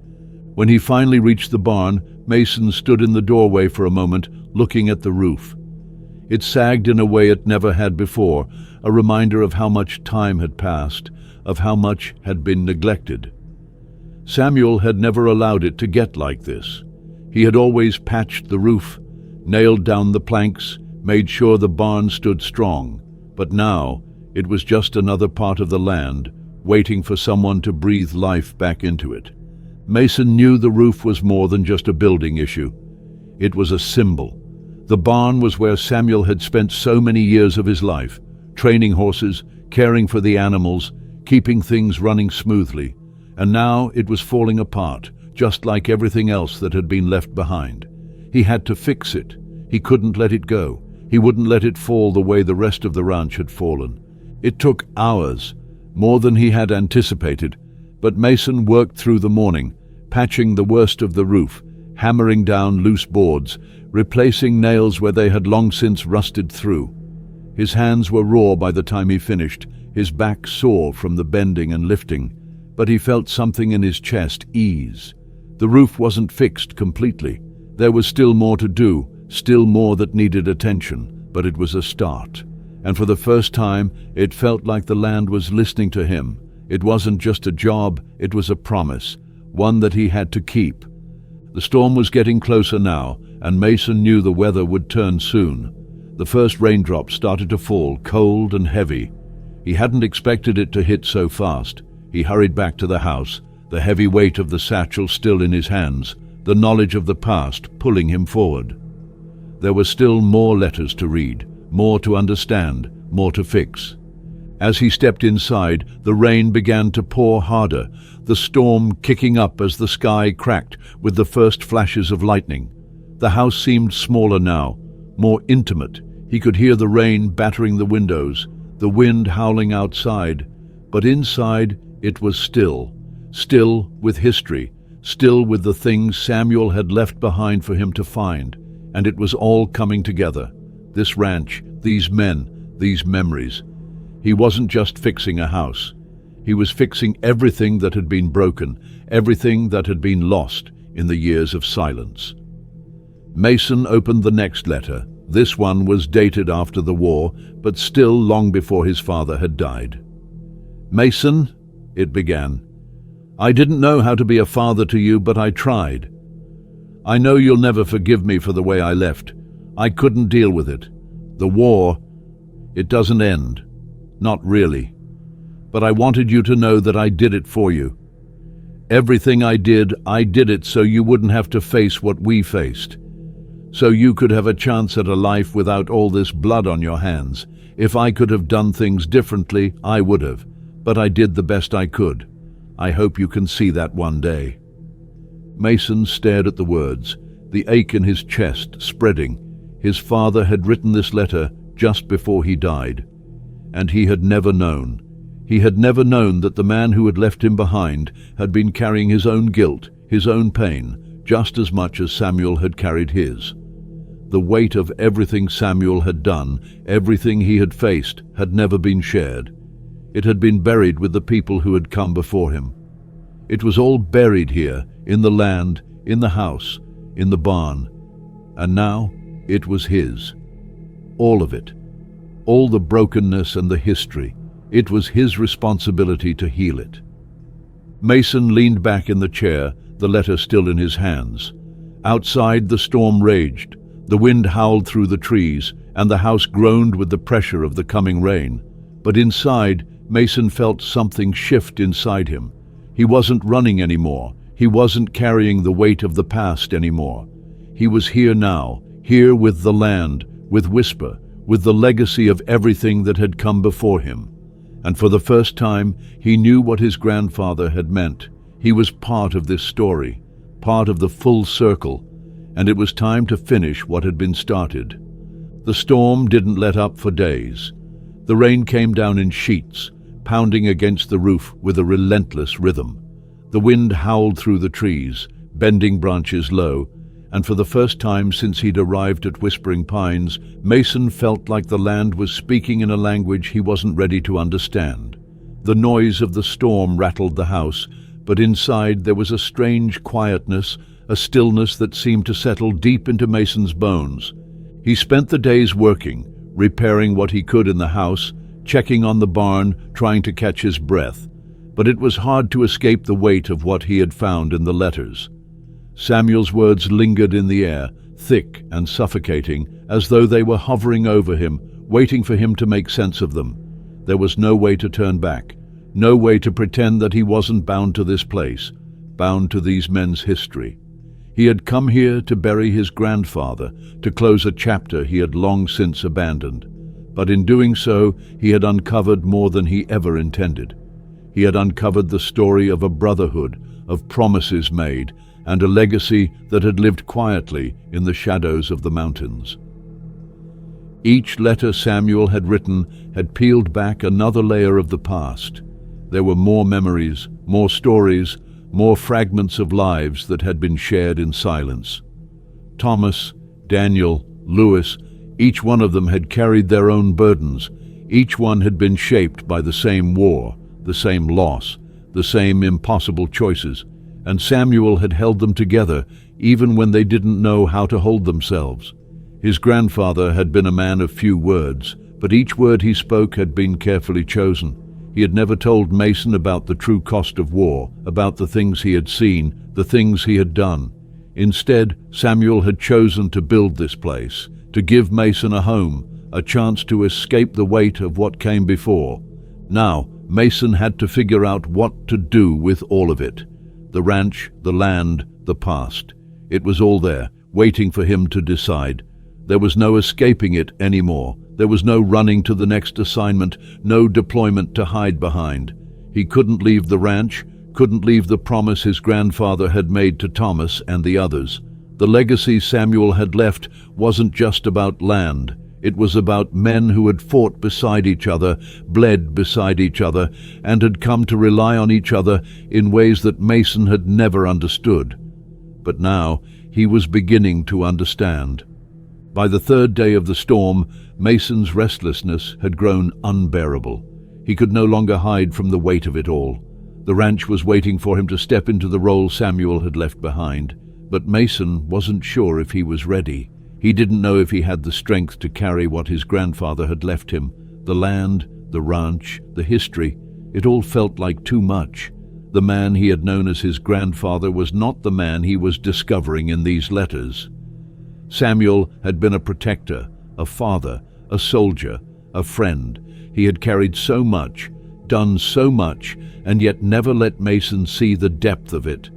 When he finally reached the barn, Mason stood in the doorway for a moment, looking at the roof. It sagged in a way it never had before, a reminder of how much time had passed, of how much had been neglected. Samuel had never allowed it to get like this. He had always patched the roof, nailed down the planks, made sure the barn stood strong. But now, it was just another part of the land, waiting for someone to breathe life back into it. Mason knew the roof was more than just a building issue. It was a symbol. The barn was where Samuel had spent so many years of his life, training horses, caring for the animals, keeping things running smoothly. And now it was falling apart, just like everything else that had been left behind. He had to fix it. He couldn't let it go. He wouldn't let it fall the way the rest of the ranch had fallen. It took hours, more than he had anticipated, but Mason worked through the morning, patching the worst of the roof, hammering down loose boards, replacing nails where they had long since rusted through. His hands were raw by the time he finished, his back sore from the bending and lifting, but he felt something in his chest ease. The roof wasn't fixed completely. There was still more to do, still more that needed attention, but it was a start. And for the first time, it felt like the land was listening to him. It wasn't just a job, it was a promise, one that he had to keep. The storm was getting closer now, and Mason knew the weather would turn soon. The first raindrops started to fall, cold and heavy. He hadn't expected it to hit so fast. He hurried back to the house, the heavy weight of the satchel still in his hands, the knowledge of the past pulling him forward. There were still more letters to read, more to understand, more to fix. As he stepped inside, the rain began to pour harder, the storm kicking up as the sky cracked with the first flashes of lightning. The house seemed smaller now, more intimate. He could hear the rain battering the windows, the wind howling outside, but inside it was still with history, still with the things Samuel had left behind for him to find, and it was all coming together. This ranch, these men, these memories. He wasn't just fixing a house. He was fixing everything that had been broken, everything that had been lost in the years of silence. Mason opened the next letter. This one was dated after the war, but still long before his father had died. "Mason," it began, "I didn't know how to be a father to you, but I tried. I know you'll never forgive me for the way I left. I couldn't deal with it. The war, it doesn't end. Not really. But I wanted you to know that I did it for you. Everything I did it so you wouldn't have to face what we faced. So you could have a chance at a life without all this blood on your hands. If I could have done things differently, I would have. But I did the best I could. I hope you can see that one day." Mason stared at the words, the ache in his chest spreading. His father had written this letter just before he died. And he had never known. He had never known that the man who had left him behind had been carrying his own guilt, his own pain, just as much as Samuel had carried his. The weight of everything Samuel had done, everything he had faced, had never been shared. It had been buried with the people who had come before him. It was all buried here, in the land, in the house, in the barn. And now it was his. All of it. All the brokenness and the history. It was his responsibility to heal it. Mason leaned back in the chair, the letter still in his hands. Outside, the storm raged. The wind howled through the trees, and the house groaned with the pressure of the coming rain. But inside, Mason felt something shift inside him. He wasn't running anymore. He wasn't carrying the weight of the past anymore. He was here now, here with the land, with Whisper, with the legacy of everything that had come before him. And for the first time, he knew what his grandfather had meant. He was part of this story, part of the full circle, and it was time to finish what had been started. The storm didn't let up for days. The rain came down in sheets, pounding against the roof with a relentless rhythm. The wind howled through the trees, bending branches low, and for the first time since he'd arrived at Whispering Pines, Mason felt like the land was speaking in a language he wasn't ready to understand. The noise of the storm rattled the house, but inside there was a strange quietness, a stillness that seemed to settle deep into Mason's bones. He spent the days working, repairing what he could in the house, checking on the barn, trying to catch his breath. But it was hard to escape the weight of what he had found in the letters. Samuel's words lingered in the air, thick and suffocating, as though they were hovering over him, waiting for him to make sense of them. There was no way to turn back, no way to pretend that he wasn't bound to this place, bound to these men's history. He had come here to bury his grandfather, to close a chapter he had long since abandoned. But in doing so, he had uncovered more than he ever intended. He had uncovered the story of a brotherhood, of promises made, and a legacy that had lived quietly in the shadows of the mountains. Each letter Samuel had written had peeled back another layer of the past. There were more memories, more stories, more fragments of lives that had been shared in silence. Thomas, Daniel, Lewis, each one of them had carried their own burdens. Each one had been shaped by the same war, the same loss, the same impossible choices, and Samuel had held them together even when they didn't know how to hold themselves. His grandfather had been a man of few words, but each word he spoke had been carefully chosen. He had never told Mason about the true cost of war, about the things he had seen, the things he had done. Instead, Samuel had chosen to build this place, to give Mason a home, a chance to escape the weight of what came before. Now, Mason had to figure out what to do with all of it. The ranch, the land, the past. It was all there, waiting for him to decide. There was no escaping it anymore. There was no running to the next assignment, no deployment to hide behind. He couldn't leave the ranch, couldn't leave the promise his grandfather had made to Thomas and the others. The legacy Samuel had left wasn't just about land. It was about men who had fought beside each other, bled beside each other, and had come to rely on each other in ways that Mason had never understood. But now he was beginning to understand. By the third day of the storm, Mason's restlessness had grown unbearable. He could no longer hide from the weight of it all. The ranch was waiting for him to step into the role Samuel had left behind. But Mason wasn't sure if he was ready. He didn't know if he had the strength to carry what his grandfather had left him. The land, the ranch, the history, it all felt like too much. The man he had known as his grandfather was not the man he was discovering in these letters. Samuel had been a protector, a father, a soldier, a friend. He had carried so much, done so much, and yet never let Mason see the depth of it.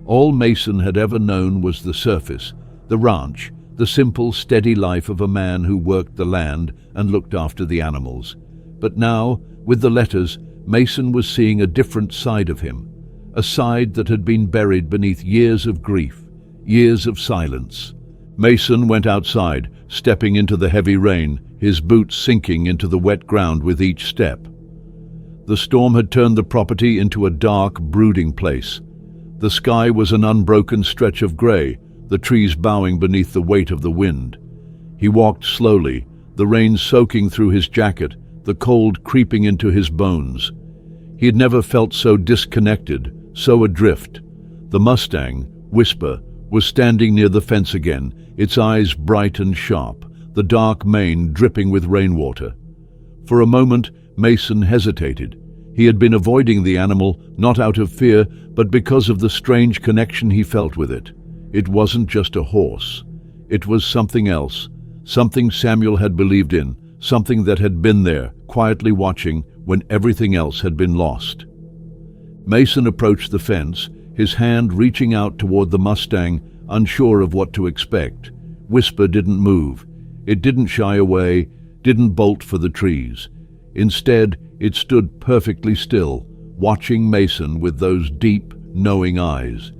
All Mason had ever known was the surface, the ranch, the simple, steady life of a man who worked the land and looked after the animals. But now, with the letters, Mason was seeing a different side of him, a side that had been buried beneath years of grief, years of silence. Mason went outside, stepping into the heavy rain, his boots sinking into the wet ground with each step. The storm had turned the property into a dark, brooding place. The sky was an unbroken stretch of grey, the trees bowing beneath the weight of the wind. He walked slowly, the rain soaking through his jacket, the cold creeping into his bones. He had never felt so disconnected, so adrift. The Mustang, Whisper, was standing near the fence again, its eyes bright and sharp, the dark mane dripping with rainwater. For a moment, Mason hesitated. He had been avoiding the animal, not out of fear, but because of the strange connection he felt with it. It wasn't just a horse. It was something else, something Samuel had believed in, something that had been there, quietly watching when everything else had been lost. Mason approached the fence, his hand reaching out toward the Mustang, unsure of what to expect. Whisper didn't move. It didn't shy away, didn't bolt for the trees. Instead, it stood perfectly still, watching Mason with those deep, knowing eyes.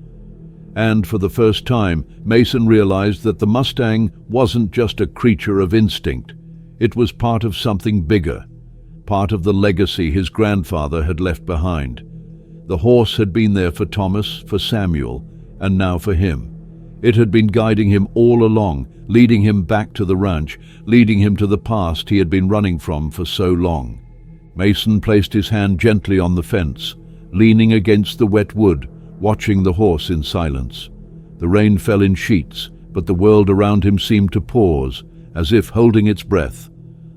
And for the first time, Mason realized that the Mustang wasn't just a creature of instinct. It was part of something bigger, part of the legacy his grandfather had left behind. The horse had been there for Thomas, for Samuel, and now for him. It had been guiding him all along, leading him back to the ranch, leading him to the past he had been running from for so long. Mason placed his hand gently on the fence, leaning against the wet wood, watching the horse in silence. The rain fell in sheets, but the world around him seemed to pause, as if holding its breath.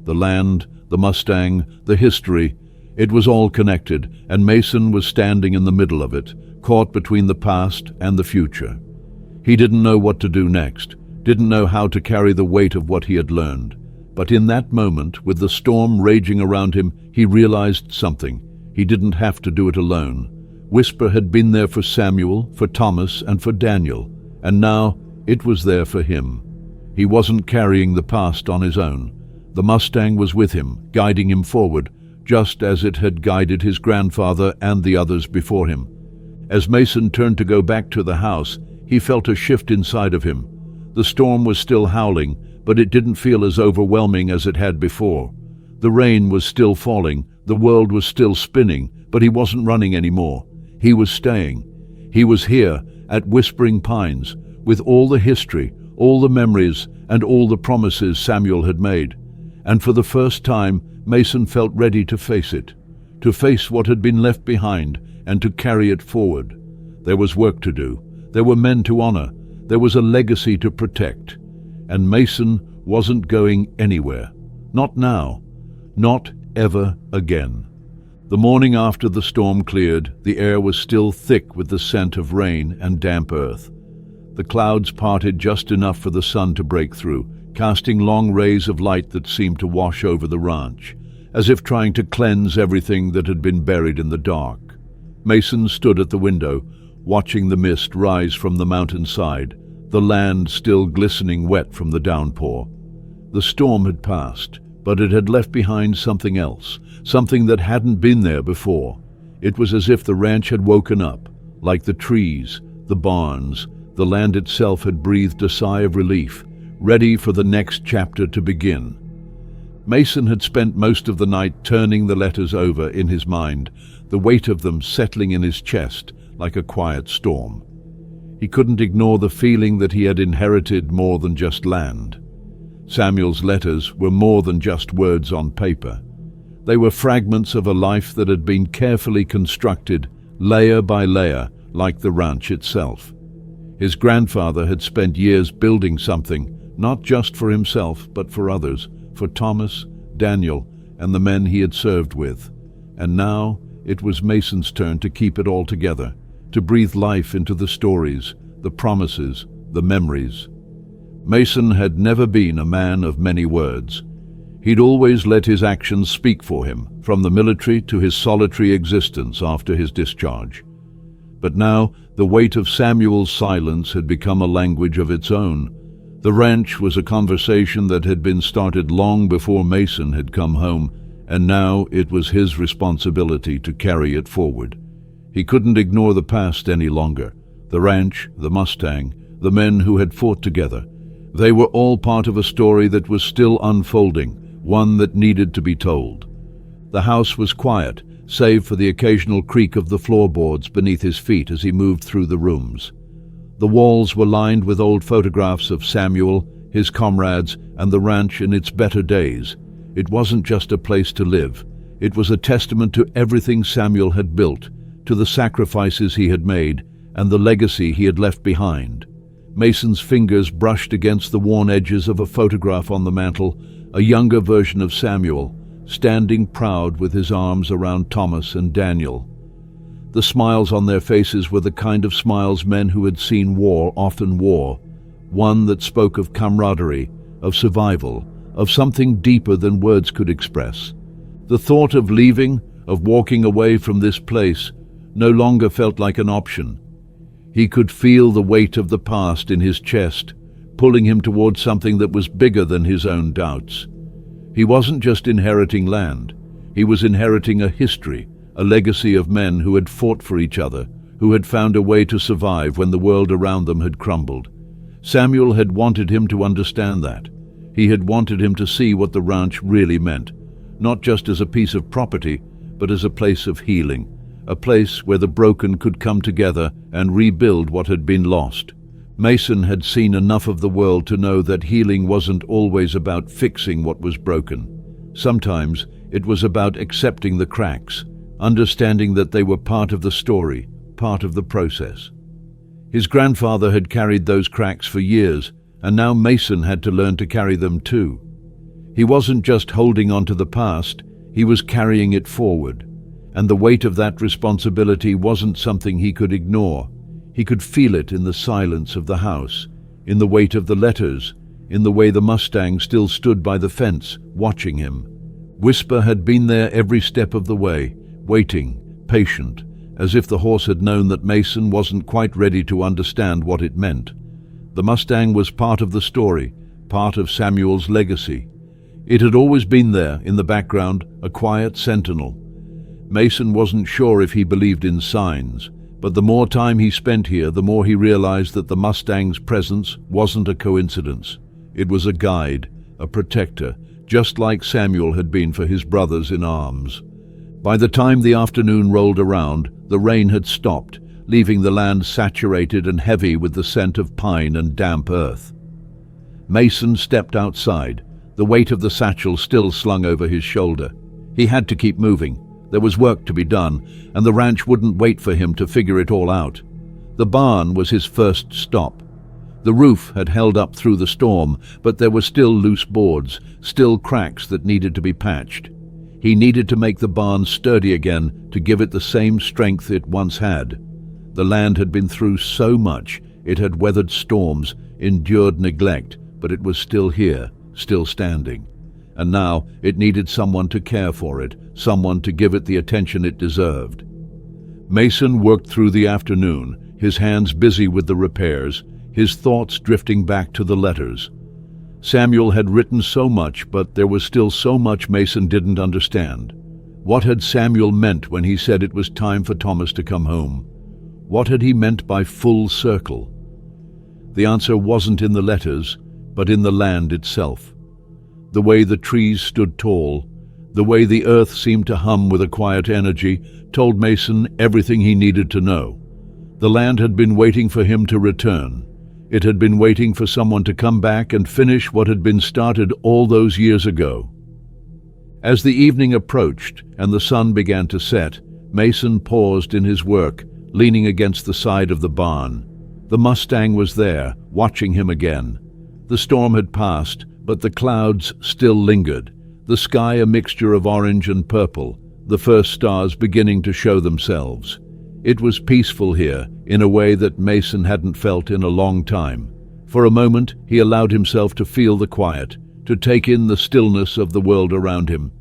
The land, the Mustang, the history, it was all connected, and Mason was standing in the middle of it, caught between the past and the future. He didn't know what to do next, didn't know how to carry the weight of what he had learned. But in that moment, with the storm raging around him, he realized something. He didn't have to do it alone. Whisper had been there for Samuel, for Thomas, and for Daniel, and now it was there for him. He wasn't carrying the past on his own. The Mustang was with him, guiding him forward, just as it had guided his grandfather and the others before him. As Mason turned to go back to the house, he felt a shift inside of him. The storm was still howling, but it didn't feel as overwhelming as it had before. The rain was still falling, the world was still spinning, but he wasn't running anymore. He was staying. He was here, at Whispering Pines, with all the history, all the memories, and all the promises Samuel had made. And for the first time, Mason felt ready to face it, to face what had been left behind, and to carry it forward. There was work to do. There were men to honor. There was a legacy to protect. And Mason wasn't going anywhere. Not now. Not ever again. The morning after the storm cleared, the air was still thick with the scent of rain and damp earth. The clouds parted just enough for the sun to break through, casting long rays of light that seemed to wash over the ranch, as if trying to cleanse everything that had been buried in the dark. Mason stood at the window, watching the mist rise from the mountainside, the land still glistening wet from the downpour. The storm had passed, but it had left behind something else, something that hadn't been there before. It was as if the ranch had woken up, like the trees, the barns, the land itself had breathed a sigh of relief, ready for the next chapter to begin. Mason had spent most of the night turning the letters over in his mind, the weight of them settling in his chest like a quiet storm. He couldn't ignore the feeling that he had inherited more than just land. Samuel's letters were more than just words on paper. They were fragments of a life that had been carefully constructed, layer by layer, like the ranch itself. His grandfather had spent years building something, not just for himself, but for others, for Thomas, Daniel, and the men he had served with. And now it was Mason's turn to keep it all together, to breathe life into the stories, the promises, the memories. Mason had never been a man of many words. He'd always let his actions speak for him, from the military to his solitary existence after his discharge. But now the weight of Samuel's silence had become a language of its own. The ranch was a conversation that had been started long before Mason had come home, and now it was his responsibility to carry it forward. He couldn't ignore the past any longer. The ranch, the Mustang, the men who had fought together. They were all part of a story that was still unfolding, one that needed to be told. The house was quiet, save for the occasional creak of the floorboards beneath his feet as he moved through the rooms. The walls were lined with old photographs of Samuel, his comrades, and the ranch in its better days. It wasn't just a place to live. It was a testament to everything Samuel had built, to the sacrifices he had made, and the legacy he had left behind. Mason's fingers brushed against the worn edges of a photograph on the mantel, a younger version of Samuel, standing proud with his arms around Thomas and Daniel. The smiles on their faces were the kind of smiles men who had seen war often wore, one that spoke of camaraderie, of survival, of something deeper than words could express. The thought of leaving, of walking away from this place, no longer felt like an option. He could feel the weight of the past in his chest, pulling him towards something that was bigger than his own doubts. He wasn't just inheriting land. He was inheriting a history, a legacy of men who had fought for each other, who had found a way to survive when the world around them had crumbled. Samuel had wanted him to understand that. He had wanted him to see what the ranch really meant, not just as a piece of property, but as a place of healing, a place where the broken could come together and rebuild what had been lost. Mason had seen enough of the world to know that healing wasn't always about fixing what was broken. Sometimes it was about accepting the cracks, understanding that they were part of the story, part of the process. His grandfather had carried those cracks for years, and now Mason had to learn to carry them too. He wasn't just holding on to the past, he was carrying it forward. And the weight of that responsibility wasn't something he could ignore. He could feel it in the silence of the house, in the weight of the letters, in the way the Mustang still stood by the fence, watching him. Whisper had been there every step of the way, waiting, patient, as if the horse had known that Mason wasn't quite ready to understand what it meant. The Mustang was part of the story, part of Samuel's legacy. It had always been there, in the background, a quiet sentinel. Mason wasn't sure if he believed in signs, but the more time he spent here, the more he realized that the Mustang's presence wasn't a coincidence. It was a guide, a protector, just like Samuel had been for his brothers in arms. By the time the afternoon rolled around, the rain had stopped, leaving the land saturated and heavy with the scent of pine and damp earth. Mason stepped outside, the weight of the satchel still slung over his shoulder. He had to keep moving. There was work to be done, and the ranch wouldn't wait for him to figure it all out. The barn was his first stop. The roof had held up through the storm, but there were still loose boards, still cracks that needed to be patched. He needed to make the barn sturdy again, to give it the same strength it once had. The land had been through so much. It had weathered storms, endured neglect, but it was still here, still standing. And now it needed someone to care for it, someone to give it the attention it deserved. Mason worked through the afternoon, his hands busy with the repairs, his thoughts drifting back to the letters. Samuel had written so much, but there was still so much Mason didn't understand. What had Samuel meant when he said it was time for Thomas to come home? What had he meant by full circle? The answer wasn't in the letters, but in the land itself. The way the trees stood tall, the way the earth seemed to hum with a quiet energy, told Mason everything he needed to know. The land had been waiting for him to return. It had been waiting for someone to come back and finish what had been started all those years ago. As the evening approached and the sun began to set, Mason paused in his work, leaning against the side of the barn. The Mustang was there, watching him again. The storm had passed, but the clouds still lingered, the sky a mixture of orange and purple, the first stars beginning to show themselves. It was peaceful here, in a way that Mason hadn't felt in a long time. For a moment, he allowed himself to feel the quiet, to take in the stillness of the world around him.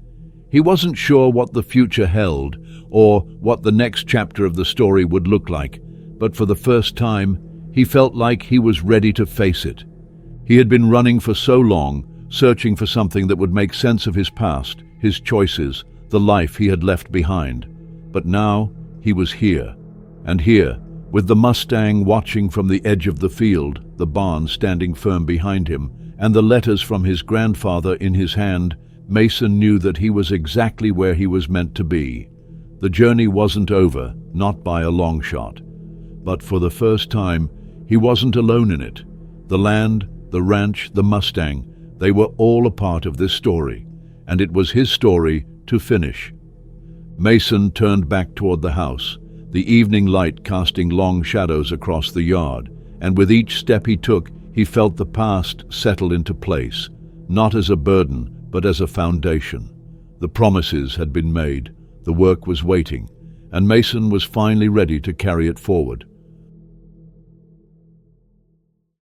He wasn't sure what the future held, or what the next chapter of the story would look like, but for the first time, he felt like he was ready to face it. He had been running for so long, searching for something that would make sense of his past, his choices, the life he had left behind. But now he was here. And here, with the Mustang watching from the edge of the field, the barn standing firm behind him, and the letters from his grandfather in his hand, Mason knew that he was exactly where he was meant to be. The journey wasn't over, not by a long shot. But for the first time, he wasn't alone in it. The land, the ranch, the Mustang, they were all a part of this story, and it was his story to finish. Mason turned back toward the house, the evening light casting long shadows across the yard, and with each step he took, he felt the past settle into place, not as a burden, but as a foundation. The promises had been made, the work was waiting, and Mason was finally ready to carry it forward.